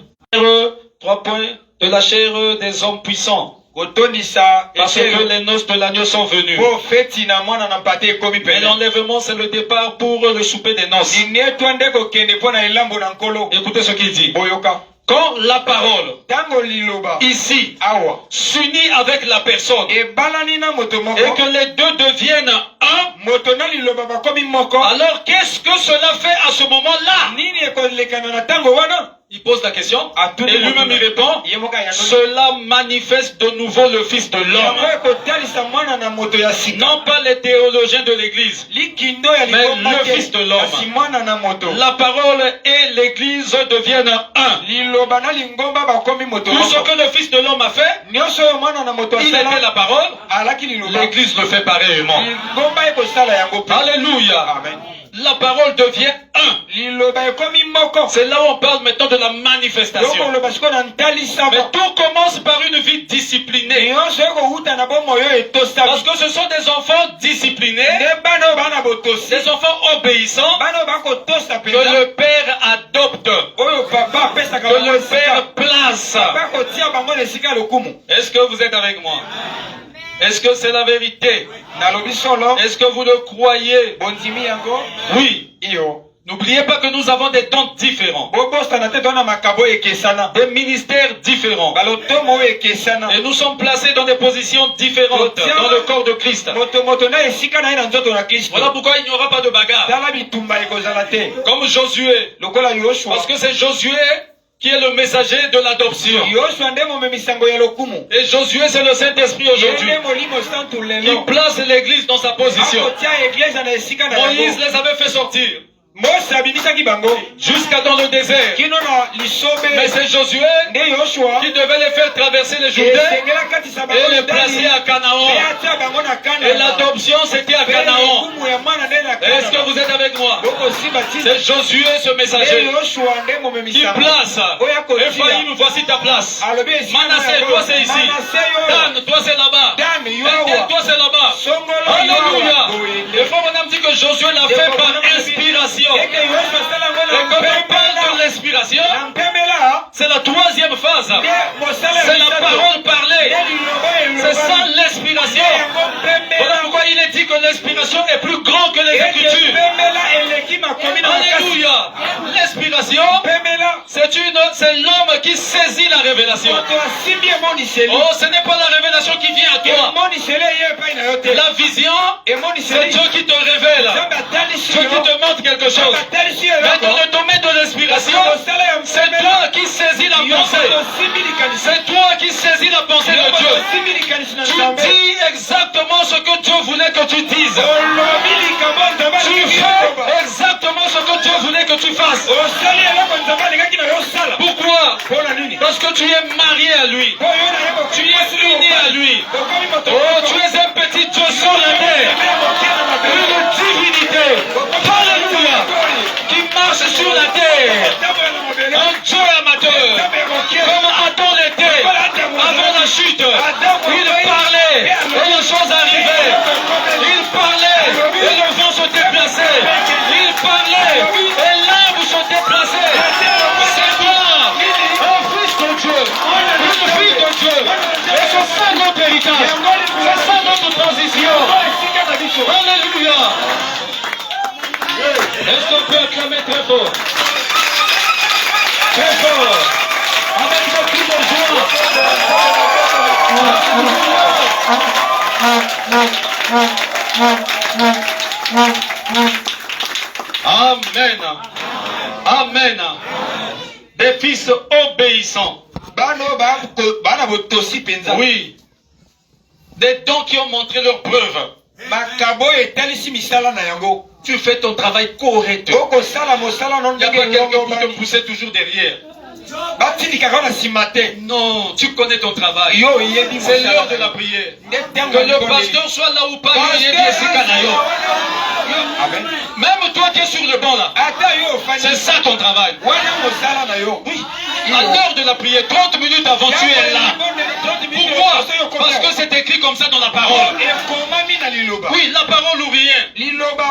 3 points, de la chair des hommes puissants. Parce que les noces de l'agneau sont venues. Mais l'enlèvement, c'est le départ pour le souper des noces. Écoutez ce qu'il dit. Quand la parole ici s'unit avec la personne et que les deux deviennent un, alors qu'est-ce que cela fait à ce moment-là? Il pose la question et lui-même il répond, cela manifeste de nouveau le Fils de l'homme. Non pas les théologiens de l'Église, mais le Fils de l'homme. La parole et l'Église deviennent un. Tout ce que le Fils de l'homme a fait, il était la parole, l'Église le fait pareillement. Alléluia. Amen. La parole devient un. C'est là où on parle maintenant de la manifestation. Mais tout commence par une vie disciplinée. Parce que ce sont des enfants disciplinés, des enfants obéissants, que le Père adopte, que le Père place. Est-ce que vous êtes avec moi? Est-ce que c'est la vérité? Est-ce que vous le croyez? Oui. N'oubliez pas que nous avons des dons différents, des ministères différents, et nous sommes placés dans des positions différentes dans le corps de Christ. Voilà pourquoi il n'y aura pas de bagarre. Comme Josué, parce que c'est Josué qui est le messager de l'adoption. Et Josué, c'est le Saint-Esprit aujourd'hui, qui place l'église dans sa position. Moïse les avait fait sortir jusqu'à dans le désert. Mais c'est Josué qui devait les faire traverser le Jourdain et les placer à Canaan. Et l'adoption, c'était à Canaan. Est-ce que vous êtes avec moi? C'est Josué, ce messager, qui place. Ephraïm, voici ta place. Manassé, toi c'est ici. Dan, toi c'est là-bas. Bethel, toi c'est là-bas. Alléluia. Et frère Branham dit que Josué l'a fait par inspiration. Et quand on parle de l'inspiration, c'est la troisième phase. C'est la parole parlée. C'est ça l'inspiration. Voilà pourquoi il est dit que l'inspiration est plus grande que les Écritures. Alléluia. L'inspiration, c'est l'homme qui saisit la révélation. Oh, ce n'est pas la révélation qui vient à toi. La vision, c'est Dieu qui te révèle. Dieu qui te montre quelque chose. Mais dans le domaine de l'inspiration, c'est toi qui saisis la pensée. C'est toi qui saisis la pensée de Dieu. Tu dis exactement ce que Dieu voulait que tu dises. Tu fais exactement ce que Dieu voulait que tu fasses. Pourquoi? Parce que tu es marié à lui. Tu es uni à lui. Oh, tu es un petit Dieu sur la terre. Une divinité. Alléluia. Qui marche sur la terre. Un Dieu amateur. Comme Adam l'était avant la chute. Il parlait et les choses arrivaient. Il parlait et le vent se déplaçait. Il parlait et l'arbre se déplaçait. C'est toi, un fils de Dieu, une fille de Dieu. Et c'est ça notre héritage. C'est ça notre transition. Alléluia. Est-ce qu'on peut acclamer très fort? Très fort. Avec beaucoup de joie. Amen. Amen. Des fils obéissants. Oui. Des dons qui ont montré leur preuve. Tu fais ton travail correctement. Il n'y a pas quelqu'un pour te pousser toujours derrière. Non, tu connais ton travail. C'est l'heure de la prière. Que le pasteur soit là ou pas. Même toi qui es sur le banc là, c'est ça ton travail. Oui. À l'heure de la prière, 30 minutes avant, tu es là. Pourquoi? Parce que c'est écrit comme ça dans la parole. Oui, la parole ou rien.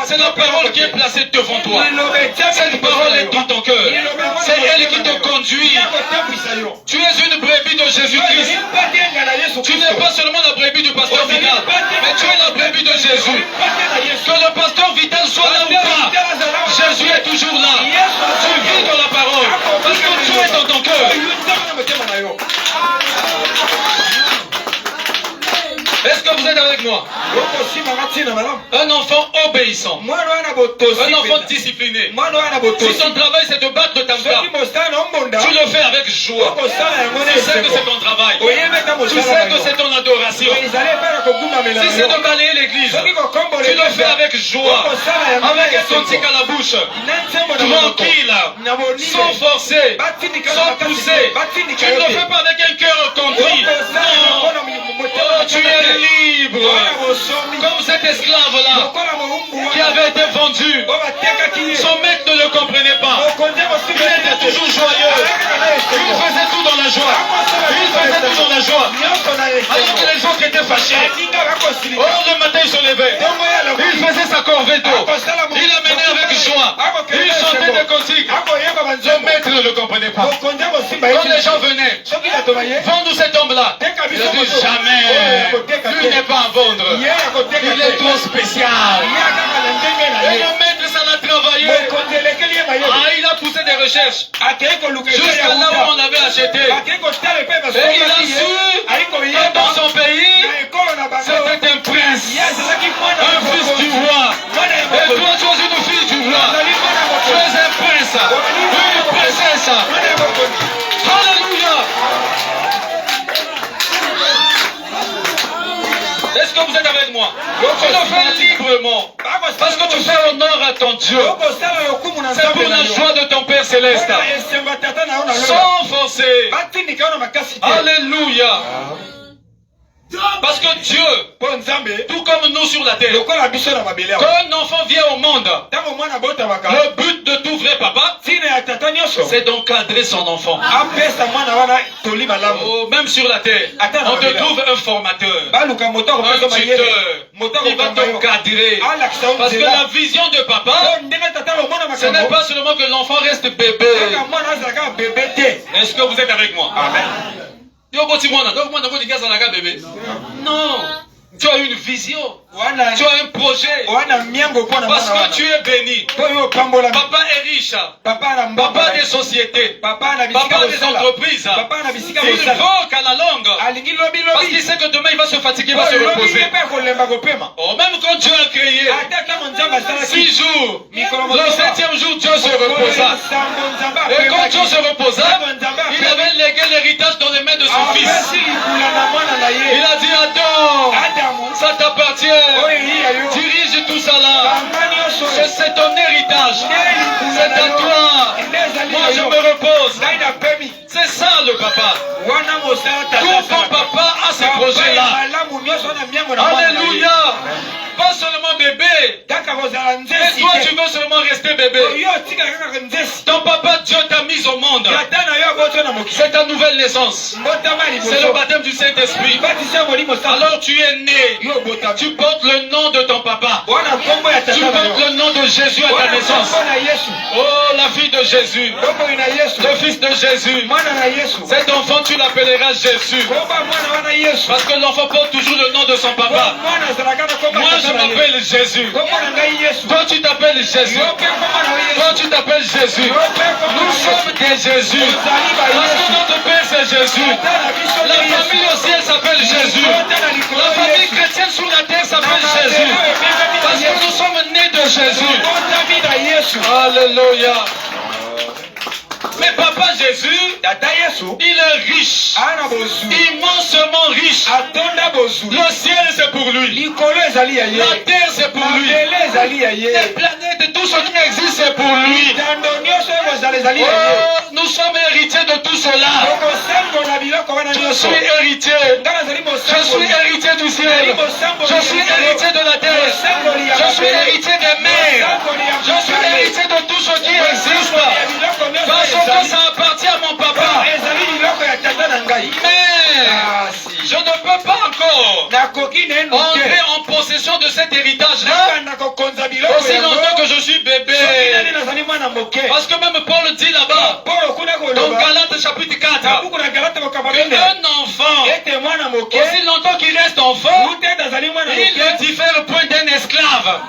C'est la parole qui est placée devant toi. Cette parole est dans ton cœur. C'est elle qui te conduit. Tu es une brebis de Jésus-Christ. Tu n'es pas seulement la brebis du pasteur Vital, mais tu es la brebis de Jésus. Que le pasteur Vital soit là ou pas, Jésus est toujours là. Tu vis dans la parole, parce que Dieu est dans ton cœur. Est-ce que vous êtes avec moi? Un enfant obéissant. Un enfant discipliné. Si ton travail c'est de battre ta femme, tu le fais avec joie. Tu sais que c'est ton travail. Tu sais que c'est ton adoration. Si c'est de balayer l'église, tu le fais avec joie. Avec un cantique à la bouche. Tranquille. Sans forcer. Sans pousser. Tu ne le fais pas avec un cœur contrit. Non. Oh, tu es libre. Comme cet esclave-là qui avait été vendu. Son maître ne le comprenait pas. Il était toujours joyeux. Il faisait tout dans la joie. Il faisait tout dans la joie. Alors que les autres étaient fâchés. Oh, le matin il se levait. Il faisait sa corvée d'eau. Il amenait avec joie. Il chantait des cantiques. Le maître ne le comprenait pas. Quand les gens venaient, vends-nous cet homme-là. Il a dit jamais. Lui n'est pas à vendre. Il est trop spécial. Et le maître, ça l'a travaillé. Il a poussé des recherches. Jusqu'à là où on avait acheté. Et il a su que dans son pays, c'était un prince. Un fils du roi. Et toi, tu es une fille du roi. Tu es un prince. Une princesse. Alléluia. Est-ce que vous êtes avec moi? Tu le fais librement. Parce que tu fais honneur à ton Dieu. C'est pour la joie de ton Père Céleste. Sans forcer. Alléluia. Parce que Dieu, tout comme nous sur la terre, quand un enfant vient au monde, le but de tout vrai papa, c'est d'encadrer son enfant. Oh, même sur la terre, on te trouve un formateur, un tuteur, il va t'encadrer. Parce que la vision de papa, ce n'est pas seulement que l'enfant reste bébé. Est-ce que vous êtes avec moi? Amen. Non. Tu as une vision. Tu as un projet. Parce que tu es béni. Papa est riche. Papa des sociétés. Papa des entreprises. Il veut qu'à la longue. Parce qu'il sait que demain il va se fatiguer, il va se reposer. Oh, même quand Dieu a créé 6 jours, le 7e jour Dieu se reposa. Et quand Dieu se reposa, il avait légué l'héritage dans les mains de son fils. Il a dit Adam, ça t'appartient. Dirige tout ça là. C'est ton héritage. C'est à toi. Moi je me repose. C'est ça le papa. Tout ton papa a ces projets là. Alléluia. Pas seulement bébé. Et toi tu veux seulement rester bébé. Ton papa Dieu t'a mis au monde. C'est ta nouvelle naissance. C'est le baptême du Saint-Esprit. Alors tu es né. Tu portes le nom de ton papa. Tu portes le nom de Jésus à ta naissance. Oh, la fille de Jésus. Le fils de Jésus. Cet enfant, tu l'appelleras Jésus. Parce que l'enfant porte toujours le nom de son papa. Moi, je m'appelle Jésus. Toi, tu t'appelles Jésus. Toi, tu t'appelles Jésus. Nous sommes des Jésus. Parce que notre Père, c'est Jésus. La famille aussi, elle s'appelle Jésus. La famille chrétienne sur la terre s'appelle Jésus. Parce que nous sommes nés de Jésus. Alléluia. Mais papa Jésus, il est riche, immensement riche. Le ciel c'est pour lui, la terre c'est pour lui, les planètes, tout ce qui existe c'est pour lui. Oh, nous sommes héritiers de tout cela. Je suis héritier. Je suis héritier du ciel. Je suis héritier de la terre. Je suis héritier des mers. Je suis héritier de tout ce qui existe. Parce que ça appartient à mon papa. Mais je ne peux pas encore entrer en possession de cet héritage-là aussi longtemps que je suis bébé. Parce que même Paul dit là-bas, dans Galates chapitre 4, qu'un enfant, aussi longtemps qu'il reste enfant, il ne diffère point d'un esclave.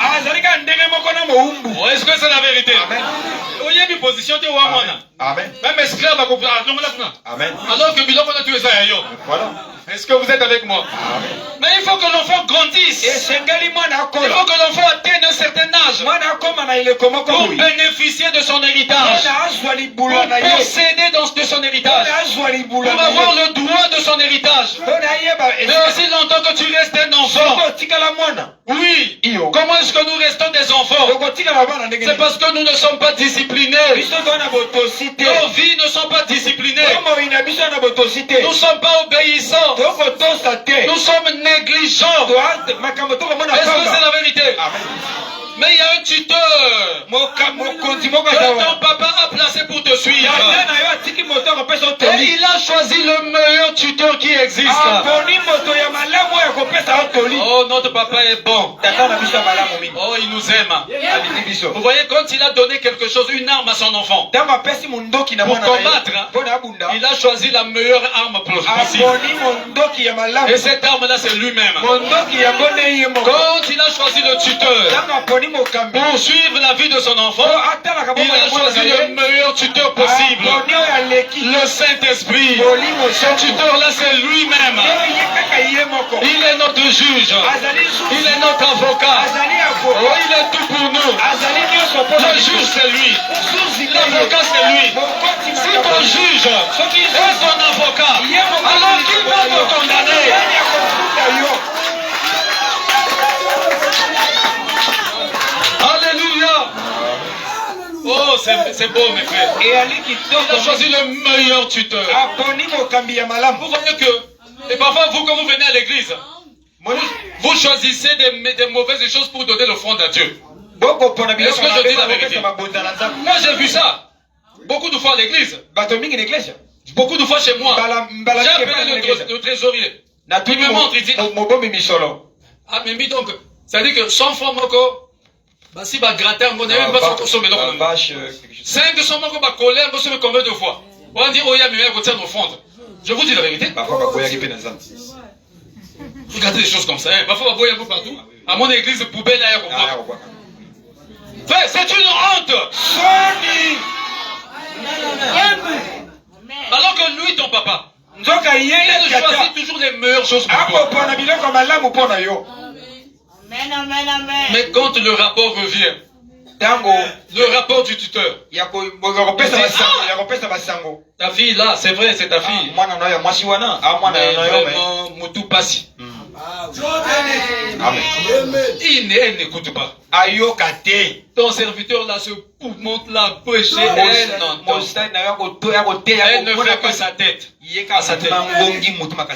Est-ce que c'est la vérité? Il y a une position de Amen. Même esclave à comprendre. Amen. Alors que Biloko a tué ça. Voilà. Est-ce que vous êtes avec moi? Amen. Mais il faut que l'enfant grandisse. Il faut que l'enfant atteigne un certain âge pour bénéficier de son héritage, pour posséder de son héritage, pour avoir le droit de son héritage. Mais aussi longtemps que tu restes un enfant. Oui. Comment est-ce que nous restons des enfants? C'est parce que nous ne sommes pas disciplinés. Nos vies ne sont pas disciplinées. Nous ne sommes pas obéissants. Nous sommes négligents. Est-ce que c'est la vérité? Mais il y a un tuteur que ton papa a placé pour te suivre. Et il a choisi le meilleur meilleur tuteur qui existe. Oh, notre papa est bon. Oh, il nous aime. Vous voyez, quand il a donné quelque chose, une arme à son enfant, pour combattre, il a choisi la meilleure arme possible. Et cette arme-là, c'est lui-même. Quand il a choisi le tuteur pour suivre la vie de son enfant, il a choisi le meilleur tuteur possible. Le Saint-Esprit. Ce tuteur-là, c'est lui-même. Il est notre juge. Il est notre avocat. Oh, il est tout pour nous. Le juge, c'est lui. L'avocat, c'est lui. Si ton juge est ton avocat, alors qui va te condamner? Alléluia. Oh, c'est beau, mes frères. Il a choisi le meilleur tuteur. Vous voyez que, et parfois, vous, quand vous venez à l'église, vous choisissez des mauvaises choses pour donner l'offrande à Dieu. Est-ce que je dis la vérité? Moi, j'ai vu ça beaucoup de fois à l'église. Beaucoup de fois chez moi. J'ai appelé le trésorier. Il me montre, il dit, ah, mais donc, ça veut dire que 100 fois, moko, si va gratter, on a eu pas consommer. 500 moko, va coller, on se met combien de fois? On dit, oh, il y a mes mères qui tiennent l'offrande. Je vous dis la vérité. Regardez des choses comme ça. Parfois, on va un peu partout. À mon église, poubelle, là, frère, c'est une honte. Alors que lui, ton papa, il choisit toujours les meilleures choses pour toi. Mais quand le rapport revient, le rapport du tuteur, ta fille là, c'est vrai, c'est ta fille. Mais vraiment, Moutou Passi. Elle n'écoute pas. Ton serviteur là se monte là, prêcher. Elle ne fait que sa tête.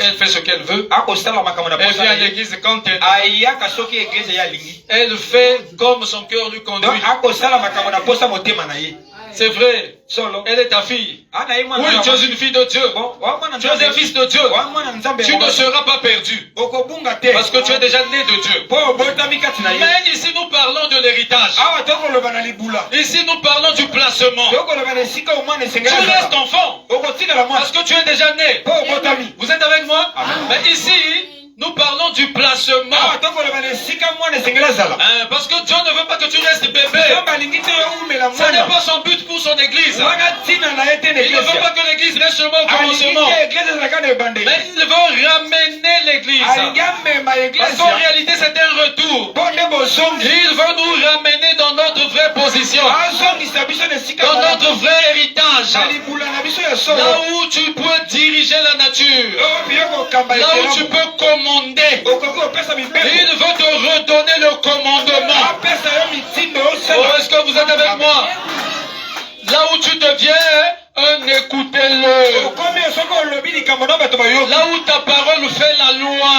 Elle fait ce qu'elle veut. Elle vient à l'église quand elle fait comme son cœur lui conduit. C'est vrai. Elle est ta fille. Oui, tu es une fille de Dieu. Tu es un fils de Dieu. Tu ne seras pas perdu. Parce que tu es déjà né de Dieu. Mais ici nous parlons de l'héritage. Ici nous parlons du placement. Tu restes enfant. Parce que tu es déjà né. Vous êtes avec moi? Mais ici, nous parlons du placement. Parce que Dieu ne veut pas que tu restes bébé. Ce n'est pas son but pour son église. Il ne veut pas que l'église reste seulement au commencement. Mais il veut ramener l'église. Parce qu'en réalité c'est un retour. Il veut nous ramener dans notre vraie position. Dans notre vrai héritage. Là où tu peux diriger la nature. Là où tu peux commander. Il veut te redonner le commandement. Oh, est-ce que vous êtes avec moi? Là où tu deviens un écoutez-le. Là où ta parole fait la loi.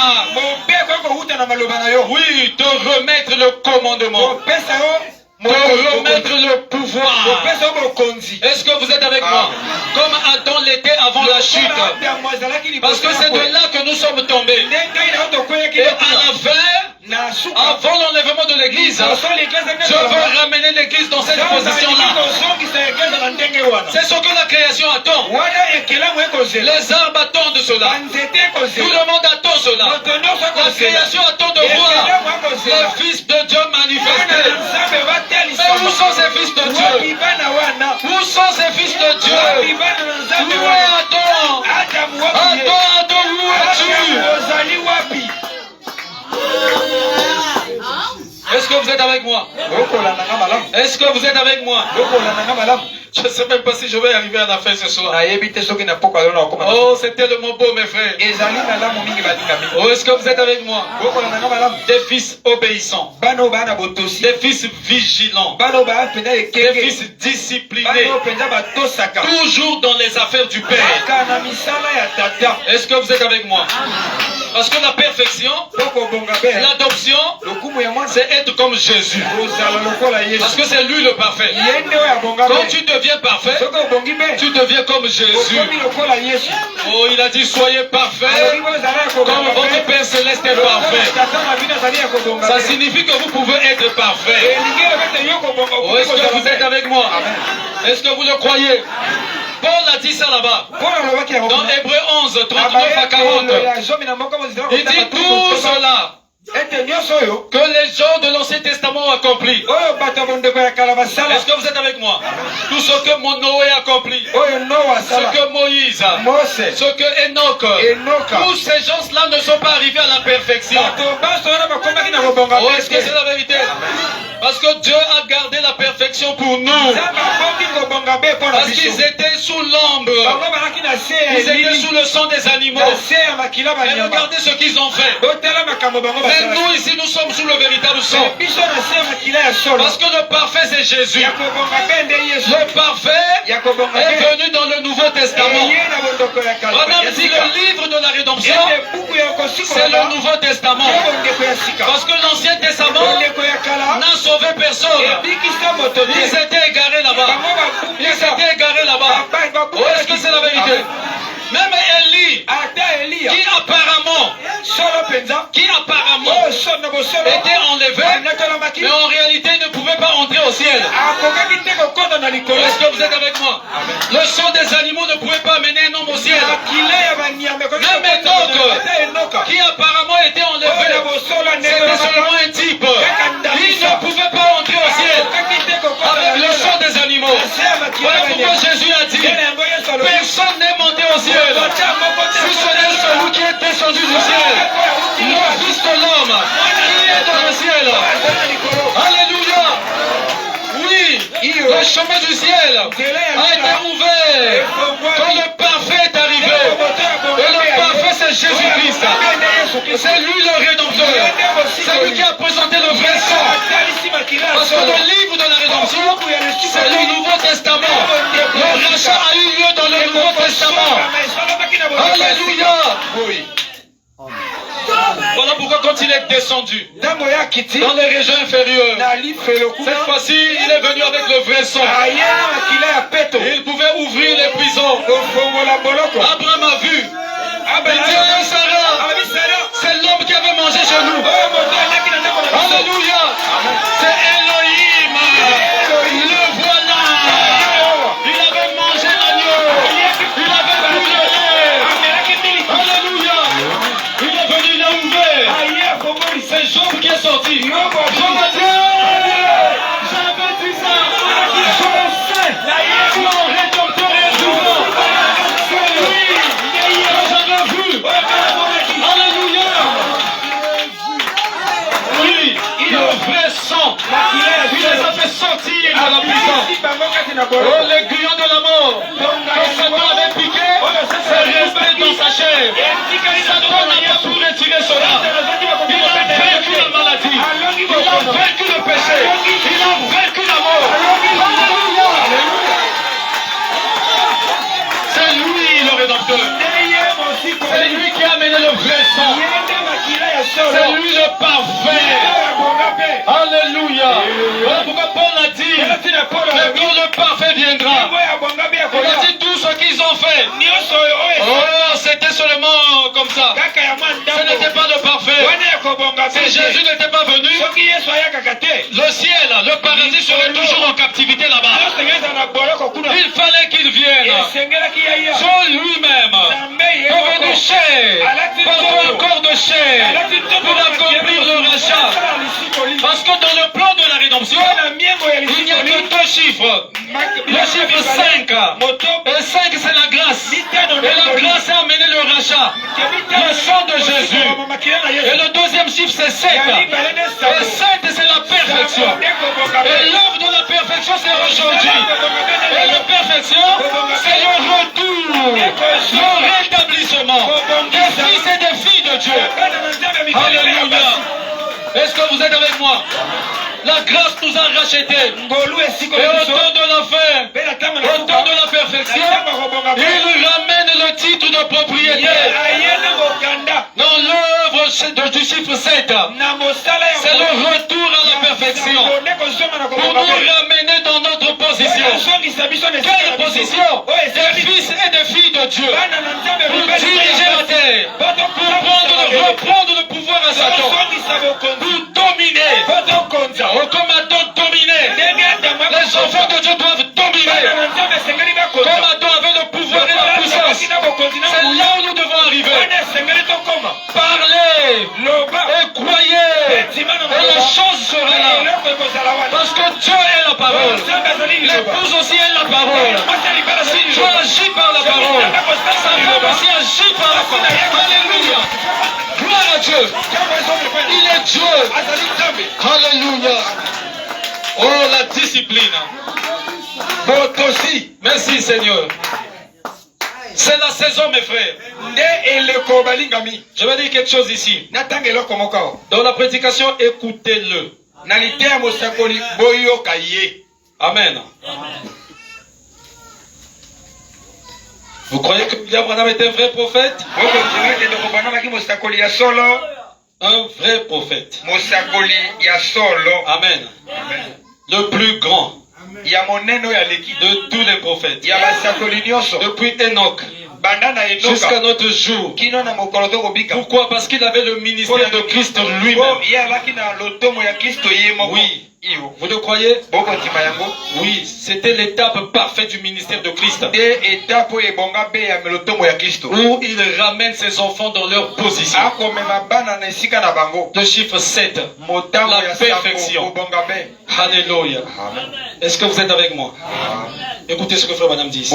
Oui, te remettre le commandement. Te remettre le pouvoir. Est-ce que vous êtes avec moi? Comme Adam l'était avant la chute. Parce que c'est de là que nous sommes tombés. Et à la fin, avant l'enlèvement de l'église, je veux ramener l'église dans cette position-là. C'est ce que la création attend. Les arbres attendent cela. Tout le monde attend cela. La création attend de voir le Fils de Dieu manifesté. Mais où sont ces fils de Dieu? Où sont ces fils de Dieu? Où est Adam? Adam, où es-tu? Est-ce que vous êtes avec moi? Est-ce que vous êtes avec moi? Je ne sais même pas si je vais arriver à la fin ce soir. Oh, c'est tellement beau, mes frères. Oh, est-ce que vous êtes avec moi? Des fils obéissants. Des fils vigilants. Des fils disciplinés. Toujours dans les affaires du Père. Est-ce que vous êtes avec moi? Parce que la perfection, l'adoption, c'est être comme Jésus. Parce que c'est lui le parfait. Quand tu deviens parfait, tu deviens comme Jésus. Oh, il a dit soyez parfaits comme votre Père Céleste est parfait. Ça signifie que vous pouvez être parfait. Oh, est-ce que vous êtes avec moi? Est-ce que vous le croyez? Paul a dit ça là-bas. Dans Hébreux 11, 39 à 40. Il dit tout cela que les gens de l'Ancien Testament ont accompli. Est-ce que vous êtes avec moi? Tout ce que Noé a accompli, ce que Moïse, ce que Enoch, tous ces gens-là ne sont pas arrivés à la perfection. Oh, est-ce que c'est la vérité? Parce que Dieu a gardé la perfection pour nous. Parce qu'ils étaient sous l'ombre. Ils étaient sous le sang des animaux. Et regardez ce qu'ils ont fait. Mais nous ici, nous sommes sous le véritable sang. Parce que le parfait, c'est Jésus. Le parfait est venu dans le Nouveau Testament. Madame dit le livre de la rédemption, c'est le Nouveau Testament. Parce que l'Ancien Testament n'a sauvé personne. Ils étaient égarés là-bas. Ils étaient égarés là-bas. Oh, est-ce que c'est la vérité? Même Élie, qui apparemment était enlevé, mais en réalité il ne pouvait pas entrer au ciel. Est-ce que vous êtes avec moi? Le sang des animaux ne pouvait pas amener un homme au ciel. Même Enoch, qui apparemment était enlevé, c'était seulement un type. Il ne pouvait pas entrer au ciel avec le sang des animaux. Voilà pourquoi Jésus a dit, personne n'est monté au ciel. Si ce n'est celui qui est descendu du ciel, le Fils de l'homme, qui est dans le ciel. Alléluia. Oui, le chemin du ciel a été ouvert quand le parfait est arrivé. Et le parfait, c'est Jésus-Christ. C'est lui le rédempteur. C'est lui qui a présenté le vrai sang. Parce que le livre de la rédemption, c'est le Nouveau Testament. Le rachat a eu lieu dans le Nouveau Testament. Alléluia. Voilà pourquoi quand il est descendu dans les régions inférieures, cette fois-ci il est venu avec le vrai sang. Il pouvait ouvrir les prisons. Abraham a vu. Il dit Sarah, c'est l'homme qui avait mangé chez nous. Alléluia. C'est Elohim. Le voilà. Il avait mangé l'agneau. Il avait bu le lait. Alléluia. Il est venu, il a ouvert. C'est Job qui est sorti. Job a dit, j'avais dit ça. Je le sais. Mon rédempteur est vivant. C'est lui que j'avais vu. Alléluia. Oui, le vrai sang. Il les a fait sortir de la prison. Oh, l'aiguillon de la mort. Quand Satan avait piqué, c'est resté dans sa chair. Satan n'a pas pu retirer cela. Il a vaincu la maladie. Il a vaincu le péché. Il a vaincu la mort. Alléluia. C'est lui le rédempteur. C'est lui qui a amené le vrai sang. C'est lui le parfait. Alléluia. Voilà pourquoi Paul a dit que quand le parfait viendra, il a dit tout ce qu'ils ont fait. Oh, c'était seulement comme ça. Ce n'était pas le parfait. Si Jésus n'était pas venu, le ciel, le paradis serait toujours en captivité là-bas. Il fallait qu'il vienne. Sur lui-même, devenu chair, portant un corps de chair, pour accomplir le rachat. Parce que dans le plan de la rédemption, il n'y a que deux chiffres. Le chiffre 5. Et 5 c'est la grâce. Et la grâce a amené le rachat. Le sang de Jésus. Et le deuxième chiffre c'est 7. Et 7 c'est la perfection. Et l'œuvre de la perfection c'est aujourd'hui. Et la perfection c'est le retour. Le rétablissement des fils et des filles de Dieu. Alléluia. Est-ce que vous êtes avec moi? La grâce nous a rachetés. Et au temps de la fin, au temps de la perfection, il ramène le titre de propriétaire. Dans l'œuvre du chiffre 7, c'est le retour à la perfection. Pour nous ramener dans notre position. Quelle position? Des fils et des filles de Dieu. Pour diriger la terre. Pour reprendre le pouvoir à Satan. Pour dominer. Comme Adam dominait. Les enfants de Dieu doivent dominer. Comme Adam avait le pouvoir et la puissance. C'est là où nous devons arriver. Parlez et croyez. Et la chose sera là. Parce que Dieu est la parole. L'épouse aussi est la parole. Si Dieu agit par la parole, sa femme aussi agit par la parole. Alléluia. Gloire à Dieu. Il est Dieu. Alléluia. Oh, la discipline. Merci Seigneur. C'est la saison, mes frères. Je vais dire quelque chose ici. Dans la prédication, écoutez-le. Amen. Vous croyez que William Branham est un vrai prophète? Un vrai prophète. Amen. Le plus grand de tous les prophètes. Depuis Enoch jusqu'à notre jour. Pourquoi? Parce qu'il avait le ministère de Christ lui-même. Oui. Vous le croyez? Oui, c'était l'étape parfaite du ministère de Christ. Où il ramène ses enfants dans leur position. Le chiffre 7. La perfection. Alléluia. Est-ce que vous êtes avec moi? Écoutez ce que Frère Branham dit.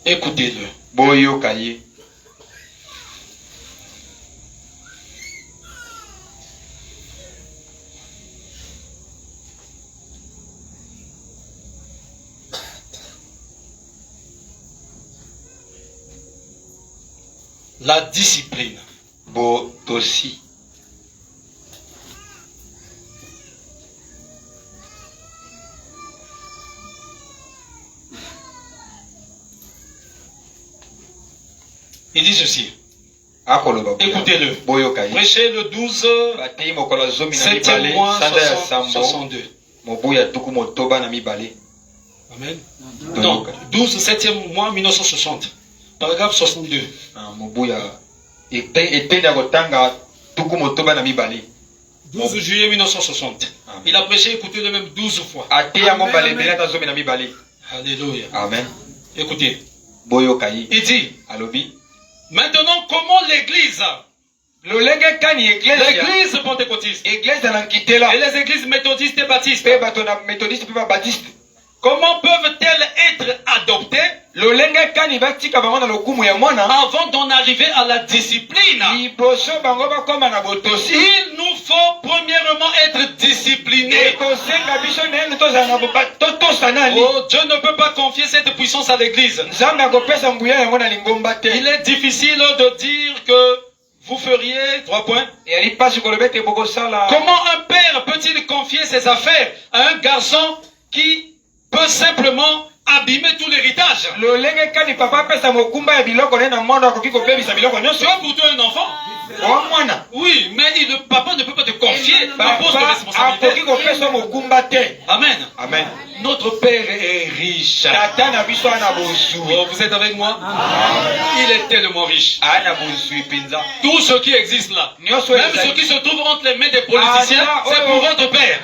Écoutez-le. La discipline. Botosi. Il dit ceci. Écoutez-le. Prêchez le 12, 7e mois 62. Amen. Non, 12, 7e mois 1960. Paragraphe 62. 12 juillet 1960. Il a prêché, écoutez-le même 12 fois. Alléluia. Amen. Écoutez. Il dit. Maintenant, comment l'église pentecôtiste et les églises méthodistes et baptistes, comment peuvent-elles être adoptées avant d'en arriver à la discipline? Il nous faut premièrement être disciplinés. Oh, Dieu ne peut pas confier cette puissance à l'église. Il est difficile de dire que vous feriez 3 points. Comment un père peut-il confier ses affaires à un garçon qui peut simplement abîmer tout l'héritage? Tu as pour toi un enfant? Oui, mais le papa ne peut pas te confier un poste de responsabilité. Amen. Amen. Notre Père est riche. Oh, vous êtes avec moi? Il est tellement riche. Tout ce qui existe là, même ce qui se trouve entre les mains des politiciens, c'est pour votre Père.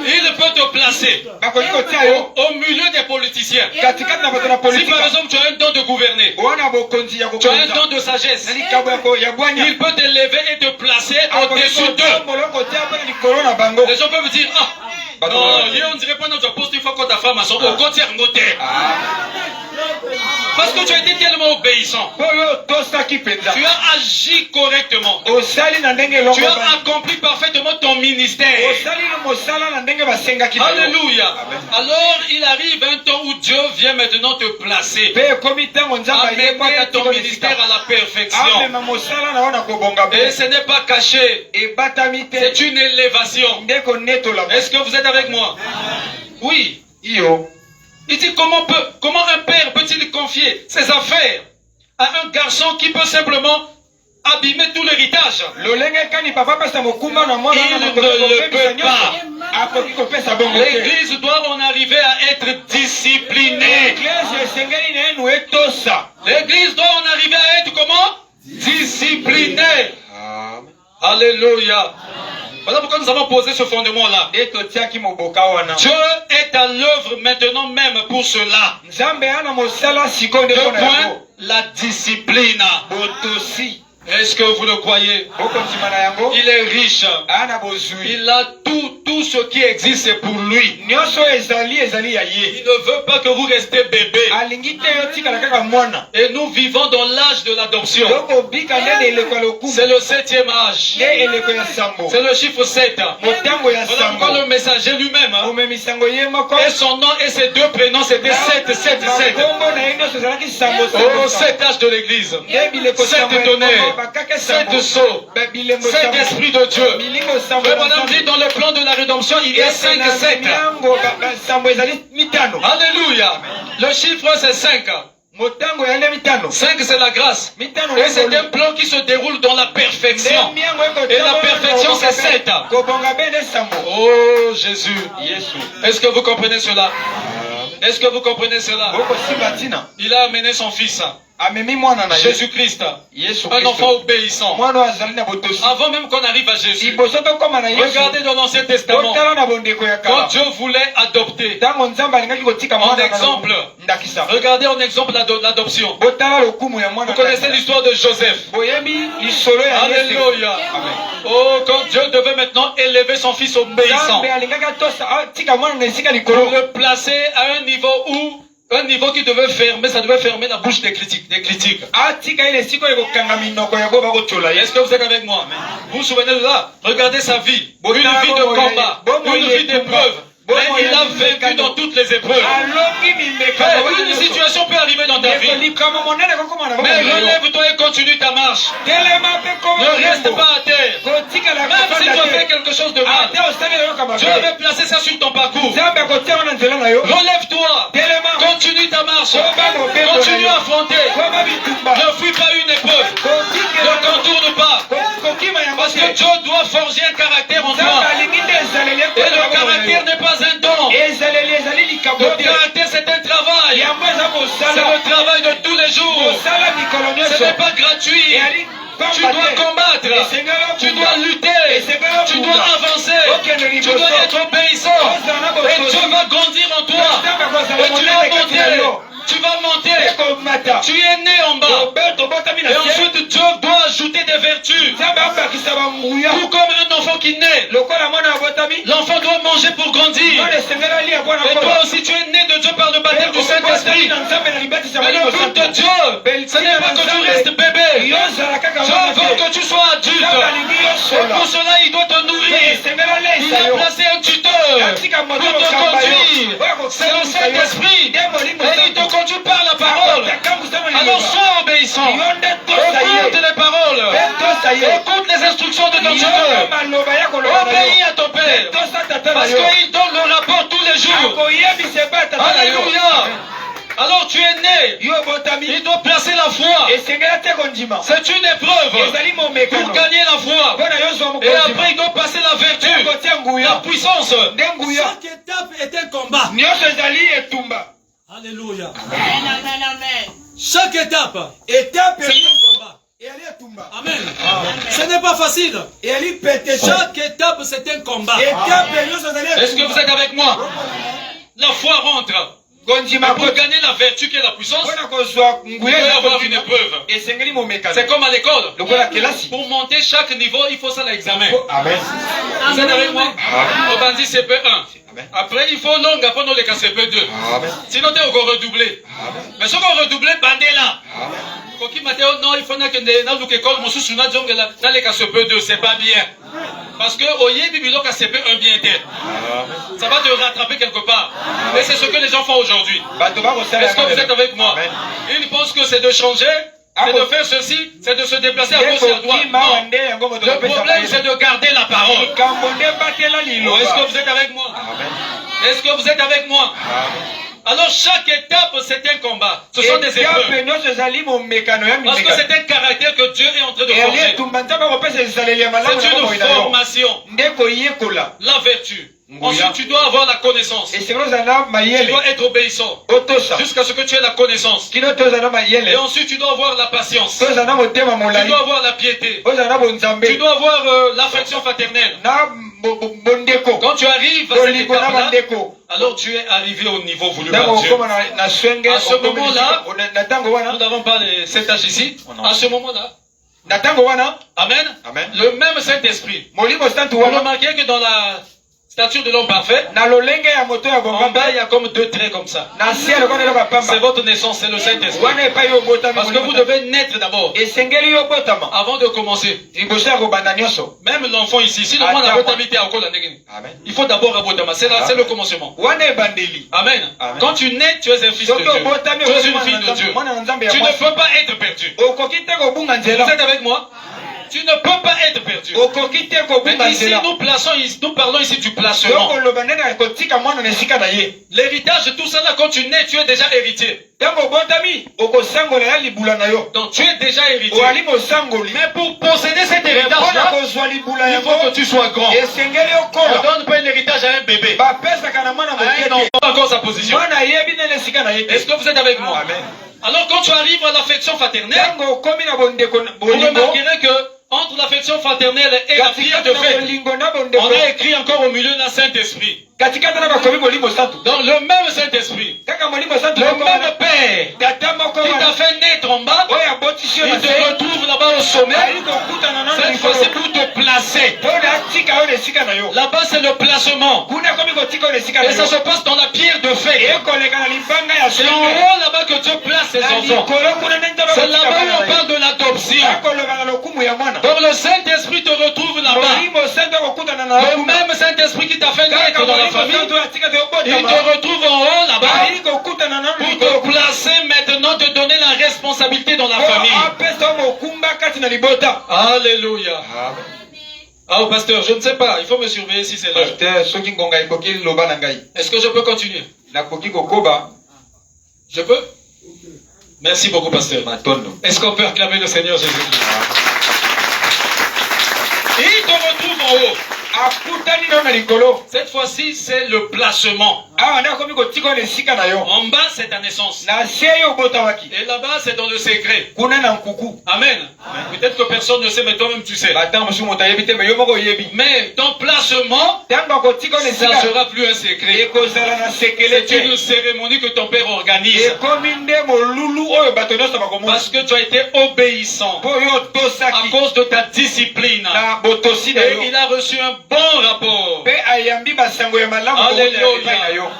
Il peut te placer au milieu des politiciens. Si par exemple tu as un don de gouverner, tu as un don de sagesse, il peut t'élever et te placer au-dessus d'eux. Les gens peuvent dire, ah, non, on dirait pas notre poste une fois qu'on ta femme à son au côté. Parce que tu as été tellement obéissant. Tu as agi correctement. Tu as accompli parfaitement ton ministère. Alléluia. Alors il arrive un temps où Dieu vient maintenant te placer. Amener ton ministère à la perfection. Et ce n'est pas caché. C'est une élévation. Est-ce que vous êtes avec moi? Oui. Il dit comment un père peut-il confier ses affaires à un garçon qui peut simplement abîmer tout l'héritage? Il ne le peut pas. L'église doit en arriver à être disciplinée. L'église doit en arriver à être comment? Disciplinée. Alléluia. Voilà pourquoi nous avons posé ce fondement-là. Dieu est à l'œuvre maintenant même pour cela. Deux points, la discipline. Est-ce que vous le croyez? Il est riche. Il a tout ce qui existe pour lui. Il ne veut pas que vous restez bébé. Et nous vivons dans l'âge de l'adoption. C'est le 7e âge. C'est le chiffre 7. Voilà pourquoi le messager lui-même, et son nom et ses deux prénoms, c'était 7, 7, 7. Oh, 7 âges de l'église. 7 tonnerres. 7 sceaux, 7 esprits de Dieu. Mais madame dit dans le plan de la rédemption, il y a 5, 7. Alléluia. Le chiffre c'est 5. 5 c'est la grâce. Et c'est un plan qui se déroule dans la perfection. Et la perfection c'est 7. Oh Jésus. Est-ce que vous comprenez cela? Est-ce que vous comprenez cela? Il a amené son fils. Jésus-Christ, un enfant obéissant. Avant même qu'on arrive à Jésus, regardez dans l'Ancien Testament, quand Dieu voulait adopter, en exemple, regardez en exemple l'adoption. Vous connaissez l'histoire de Joseph. Alléluia. Oh, quand Dieu devait maintenant élever son fils obéissant, pour le placer à un niveau qui devait fermer, ça devait fermer la bouche des critiques. Est-ce que vous êtes avec moi? Vous vous souvenez de là? Regardez sa vie. Une vie de combat. Une vie d'épreuve. Mais il a vécu dans toutes les épreuves. Une situation peut arriver dans ta vie. Mais relève-toi et continue ta marche. Ne reste pas à terre. Même si tu as fait quelque chose de mal, Dieu avait placé ça sur ton parcours. Relève-toi. Continue ta marche. Continue à affronter. Ne fuis pas une épreuve. Ne contourne pas. Parce que Dieu doit forger un caractère en toi. Et le caractère n'est pas un don. Le caractère c'est un travail. C'est le travail de tous les jours. Ce n'est pas gratuit. Tu dois combattre. Tu dois lutter. Tu dois avancer. Tu dois être obéissant. Et Dieu va grandir en toi. Et tu vas monter. Tu vas monter. Tu es né en bas. Et ensuite Dieu doit ajouter des vertus. Tout comme un enfant qui naît. L'enfant doit manger pour grandir. Et toi aussi tu es né de Dieu par le baptême du Saint-Esprit. Mais le but de Dieu, ce n'est pas que tu restes bébé. Dieu veut que tu sois adulte. Et pour cela il doit te nourrir. Il a placé un tuteur pour te conduire. C'est le Saint-Esprit. Et il te conduit par la parole. Alors sois obéissant. Écoute les paroles. Écoute les instructions de ton tuteur. Obéis à ton Père. Parce qu'il donne le rapport tous les jours. Alléluia. Alors tu es né. Il doit placer la foi. C'est une épreuve pour gagner la foi. Et après il doit passer la vertu, la puissance. Chaque étape est un combat. Alléluia. Chaque étape est un combat. Amen. Ce n'est pas facile. Chaque étape c'est un combat. Est-ce que vous êtes avec moi? La foi rentre. pour gagner la vertu qui est la puissance, il doit y avoir une épreuve. C'est comme à l'école. Pour monter chaque niveau, il faut ça l'examen. Vous êtes avec moi? On va dire CP1. Après, il faut longue après nous les CP2. Sinon, tu es encore redoublé. Mais si on redouble, bandé là. Non, il faut que l'école, mon sous dans les CP2, c'est pas bien. Parce que au Yébi, il doit CP1 bien tête. Ça va te rattraper quelque part. Mais c'est ce que les gens font aujourd'hui. Est-ce que vous êtes avec moi? Ils pensent que c'est de changer, c'est de faire ceci, c'est de se déplacer à gauche et à droite. Non. Le problème, c'est de garder la parole. Est-ce que vous êtes avec moi? Est-ce que vous êtes avec moi? Alors chaque étape c'est un combat. Ce sont des épreuves. Parce que c'est un caractère que Dieu est en train de forger. C'est une formation. La vertu. Ensuite tu dois avoir la connaissance. Tu dois être obéissant. Jusqu'à ce que tu aies la connaissance. Et ensuite tu dois avoir la patience. Tu dois avoir la piété. Tu dois avoir l'affection fraternelle. Quand tu arrives à cette étape-là, alors tu es arrivé au niveau voulu par Dieu. À ce moment-là, nous n'avons pas cet âge ici. À ce moment-là, Amen. Le même Saint-Esprit. Vous remarquez que dans la statue de l'homme parfait, en bas il y a comme deux traits comme ça. C'est votre naissance, c'est le Saint-Esprit. Parce que vous devez naître d'abord avant de commencer. Même l'enfant ici, si l'enfant n'a pas habité à Okola, il faut d'abord abotama. C'est le commencement. Amen. Quand tu nais, tu es un fils de Dieu. Tu es une fille de Dieu. Tu ne peux pas être perdu. Vous êtes avec moi? Tu ne peux pas être perdu. Mais ici, nous parlons ici du placement. L'héritage, tout ça là, quand tu nais, tu es déjà héritier. Donc tu es déjà héritier. Mais pour posséder cet héritage là, il faut que tu sois grand. On ne donne pas un héritage à un bébé. À un enfant, pas encore sa position. Est-ce que vous êtes avec moi? Alors quand tu arrives à l'affection fraternelle, vous remarquerez que entre l'affection fraternelle et la prière de fait, on a écrit encore au milieu d'un Saint-Esprit. Dans le même Saint-Esprit, le même Père qui t'a fait naître en bas, il te retrouve là-bas au sommet, cette fois-c'est pour te placer. Là-bas c'est le placement. Et ça se passe dans la pierre de fait. C'est en haut là-bas que Dieu place ses enfants. C'est là-bas où on parle de l'adoption. Donc le Saint-Esprit te retrouve là-bas. Le même Saint-Esprit qui t'a fait naître dans la famille, il te retrouve en haut là-bas pour te placer maintenant, te donner la responsabilité dans la famille. Alléluia. Ah, pasteur, je ne sais pas, il faut me surveiller si c'est l'heure. Est-ce que je peux continuer? Je peux? Merci beaucoup, pasteur. Est-ce qu'on peut acclamer le Seigneur Jésus-Christ? Il te retrouve en haut. Cette fois-ci, c'est le placement. En bas, c'est ta naissance. Et là-bas, c'est dans le secret. Amen. Peut-être que personne ne sait, mais toi-même tu sais. Mais ton placement, ça ne sera plus un secret. C'est une cérémonie que ton père organise. Parce que tu as été obéissant à cause de ta discipline. Et il a reçu un bon rapport. Alléluia.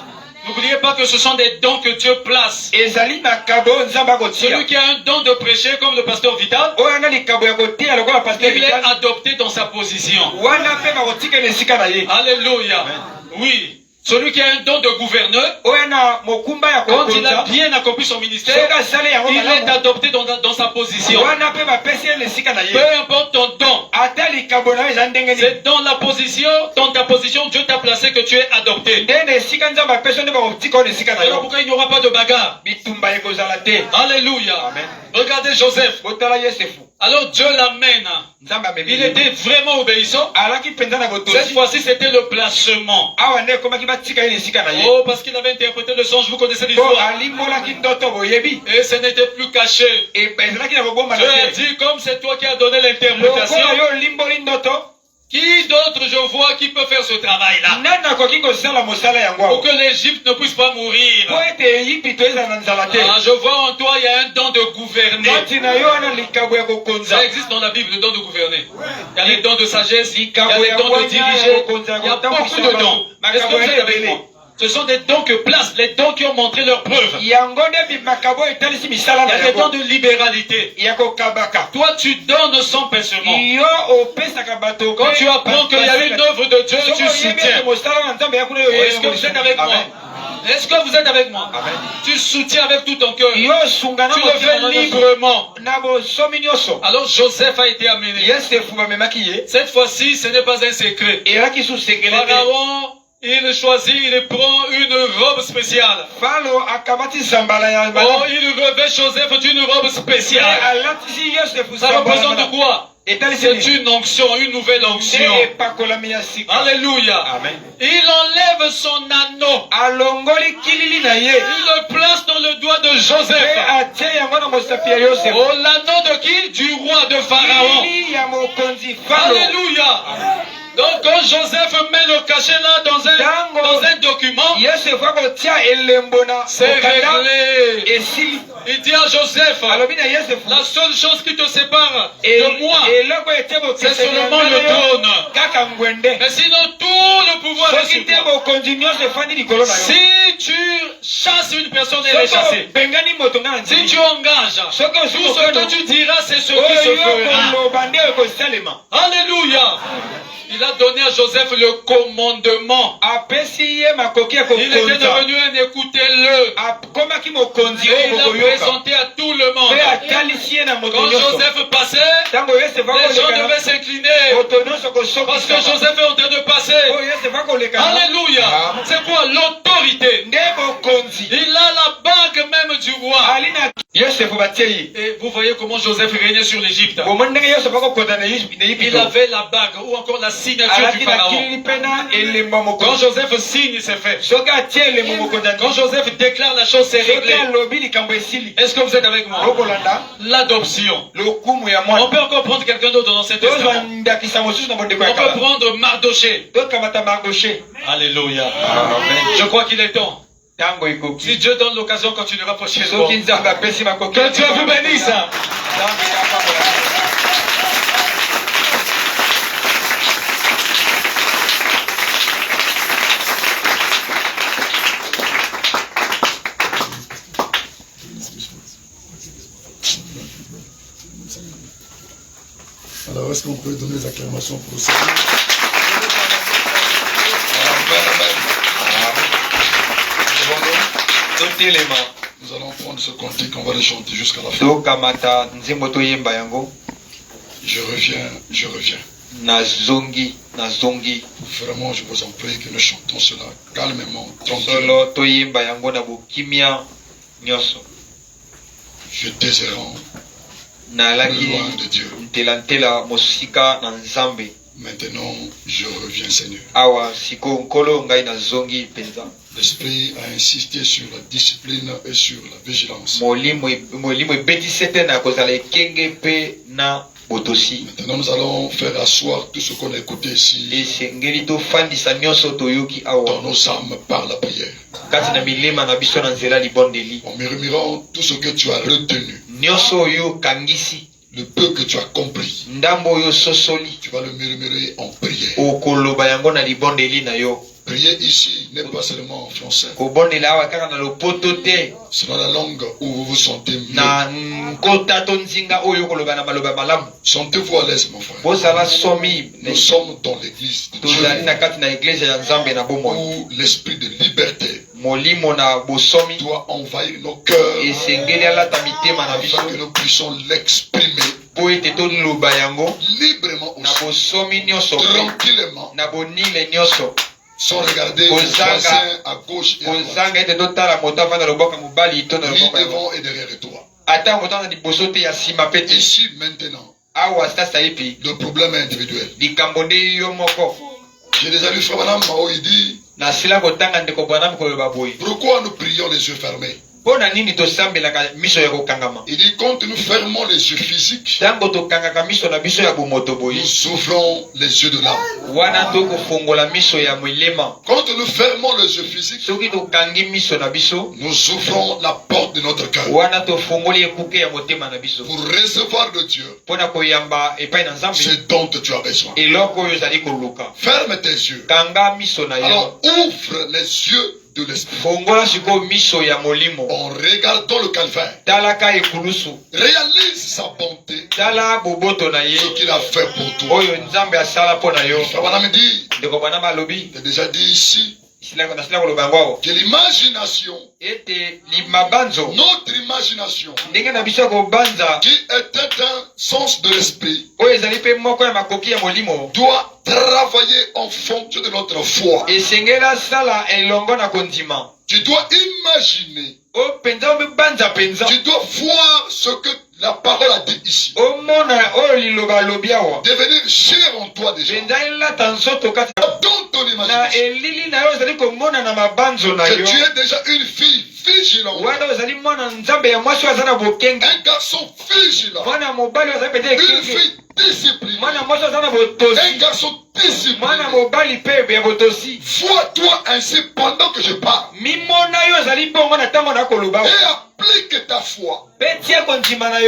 N'oubliez pas que ce sont des dons que Dieu place. Celui qui a un don de prêcher comme le pasteur Vital, il est adopté dans sa position. Alléluia. Oui. Celui qui a un don de gouverneur, quand il a bien accompli son ministère, il est adopté dans sa position. Peu importe ton don, c'est dans la position, dans ta position, Dieu t'a placé que tu es adopté. Alors pourquoi il n'y aura pas de bagarre? Alléluia. Regardez Joseph. Alors Dieu l'amène. Il était vraiment obéissant. Cette fois-ci, c'était le placement. Oh, parce qu'il avait interprété le songe. Vous connaissez l'histoire. Et ce n'était plus caché. Dieu a dit, comme c'est toi qui as donné l'interprétation, Qui d'autre je vois qui peut faire ce travail-là? Pour que l'Égypte ne puisse pas mourir. Je vois en toi, il y a un don de gouverner. Ça existe dans la Bible, le don de gouverner. Il y a les dons de sagesse, il y a les dons de diriger. Il y a beaucoup de dons. Est-ce que vous êtes avec moi? Ce sont des dons que place, les dons qui ont montré leur preuve. Il y a des dons de libéralité. Toi, tu donnes sans pincement. Quand tu apprends qu'il y a une œuvre de Dieu, tu soutiens. Est-ce que vous êtes avec moi? Est-ce que vous êtes avec moi? Tu soutiens avec tout ton cœur. Tu le fais librement. Alors Joseph a été amené. Cette fois-ci, ce n'est pas un secret. Pharaon, il choisit, il prend une robe spéciale. Oh, il revêt Joseph d'une robe spéciale. Ça représente quoi? C'est une onction, une nouvelle onction. Alléluia. Amen. Il enlève son anneau. Il le place dans le doigt de Joseph. Oh, l'anneau de qui? Du roi de Pharaon. Alléluia. Donc quand Joseph met le cachet là dans un document, c'est réglé. Il dit à Joseph, la seule chose qui te sépare de moi, c'est seulement le trône. Mais sinon tout le pouvoir est sur toi. Si tu chasses une personne, elle est chassée. Si tu engages, tout ce que tu diras, c'est ce qui se fera. Alléluia. Il a donné à Joseph le commandement. Il était devenu un écoutez-le. Et il a présenté à tout le monde. Quand Joseph passait, les gens devaient s'incliner. Parce que Joseph est en train de passer. Alléluia. C'est quoi l'autorité? Il a la bague même du roi. Et vous voyez comment Joseph régnait sur l'Égypte. Il avait la bague ou encore la signature du pharaon. Quand Joseph signe, c'est fait. Quand Joseph déclare la chose, c'est réglé. Est-ce que vous êtes avec moi? L'adoption. On peut encore prendre quelqu'un d'autre dans cet testament. On peut prendre Mardoché. Alléluia. Je crois qu'il est temps. Si Dieu donne l'occasion, continuera prochainement. Que Dieu vous bénisse. Alors, est-ce qu'on peut donner des acclamations pour ça? Nous allons prendre ce cantique, on va le chanter jusqu'à la fin. Je reviens, je reviens. Vraiment, je vous en prie que nous chantons cela calmement, tranquillement. Je déshérent loin de Dieu. Maintenant, je reviens, Seigneur. L'Esprit a insisté sur la discipline et sur la vigilance. Maintenant, nous allons faire asseoir tout ce qu'on a écouté ici dans nos âmes par la prière. En murmurant tout ce que tu as retenu, le peu que tu as compris, tu vas le murmurer en prière. Prier ici n'est pas seulement en français. C'est dans la langue où vous vous sentez mieux. Sentez-vous à l'aise, mon frère. Nous sommes dans l'église de Dieu où l'esprit de liberté doit envahir nos cœurs afin que nous puissions l'exprimer librement aussi, tranquillement, sans regarder les voisins à gauche et à droite, ni devant et derrière toi. Ici maintenant, le problème est individuel. J'ai déjà lu Frère Branham où il dit: pourquoi nous prions les yeux fermés? Il dit quand nous fermons les yeux physiques, nous ouvrons les yeux de l'âme. Quand nous fermons les yeux physiques, nous ouvrons la porte de notre cœur pour recevoir de Dieu ce dont tu as besoin. Ferme tes yeux. Alors ouvre les yeux de l'esprit en regardant le calvaire. Réalise sa bonté, ce qu'il a fait pour toi. Frère dit, j'ai déjà dit ici que l'imagination, notre imagination, qui est un sens de l'esprit, doit travailler en fonction de notre foi. Tu dois imaginer, tu dois voir ce que la parole a dit ici. Devenir cher en toi déjà. Dans ton imagination. Que tu es déjà une fille vigilante. Un garçon vigilant. Une fille disciplinée. Un garçon discipliné. Vois-toi ainsi pendant que je parle. Et applique ta foi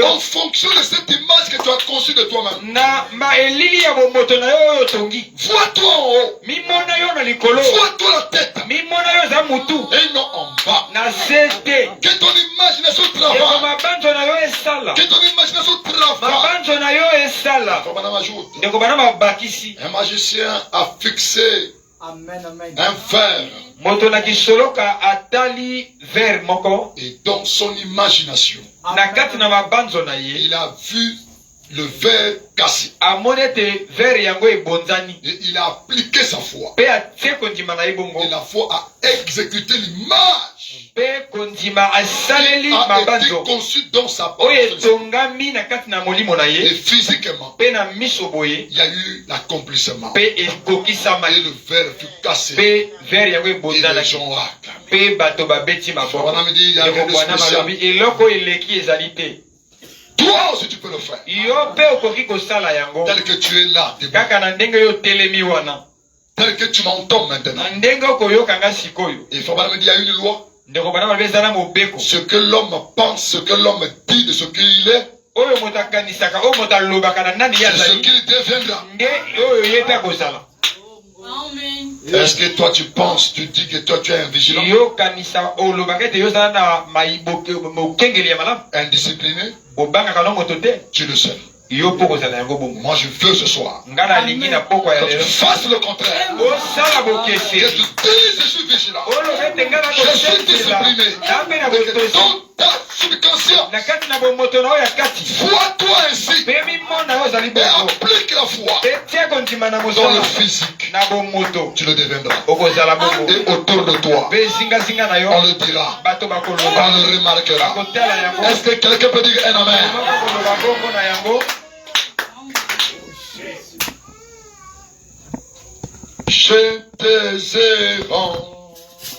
en fonction de cette image que tu as conçue de toi-même. Vois-toi en haut. Vois-toi la tête. Et non en bas. Que ton imagination travaille. Que ton imagination travaille. Un magicien a fixé un verre. Et dans son imagination, il a vu le verre cassé. Et il a appliqué sa foi. Et la foi a exécuté l'image. Il a été conçu dans sa pensée. Et physiquement, il y a eu l'accomplissement. Et le verre fut cassé. Et les gens ont acclamé. On a dit, il y a rien de spécial. Toi aussi tu peux le faire. Tel que tu es là, tel que tu m'entends maintenant. Et il faut me dire, il y a une loi. Ce que l'homme pense, ce que l'homme dit de ce qu'il est, c'est ce qu'il deviendra. Est-ce que toi tu penses, tu dis que toi tu es un vigilant, indiscipliné? Tu le sais. Moi je veux ce soir que tu fasses le contraire. Que tu dises je suis vigilant, je suis discipliné, et que dans ta subconscient, vois-toi ainsi et applique la foi dans le physique. Tu le deviendras. Et autour de toi, on le dira, on le remarquera. Est-ce que quelqu'un peut dire un amen? Je désire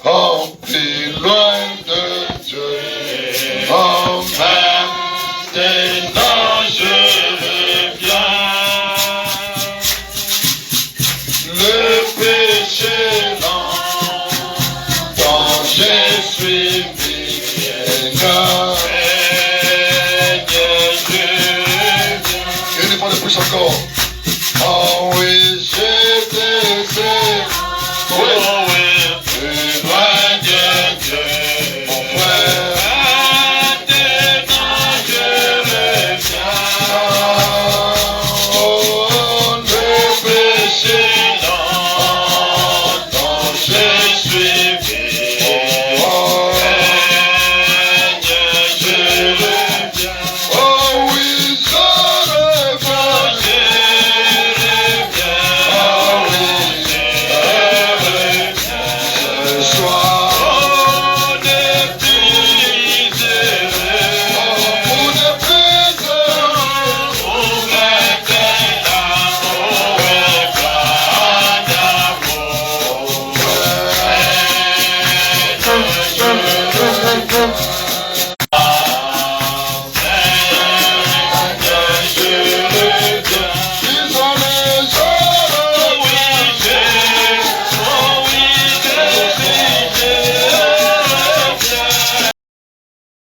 en plus loin de Dieu.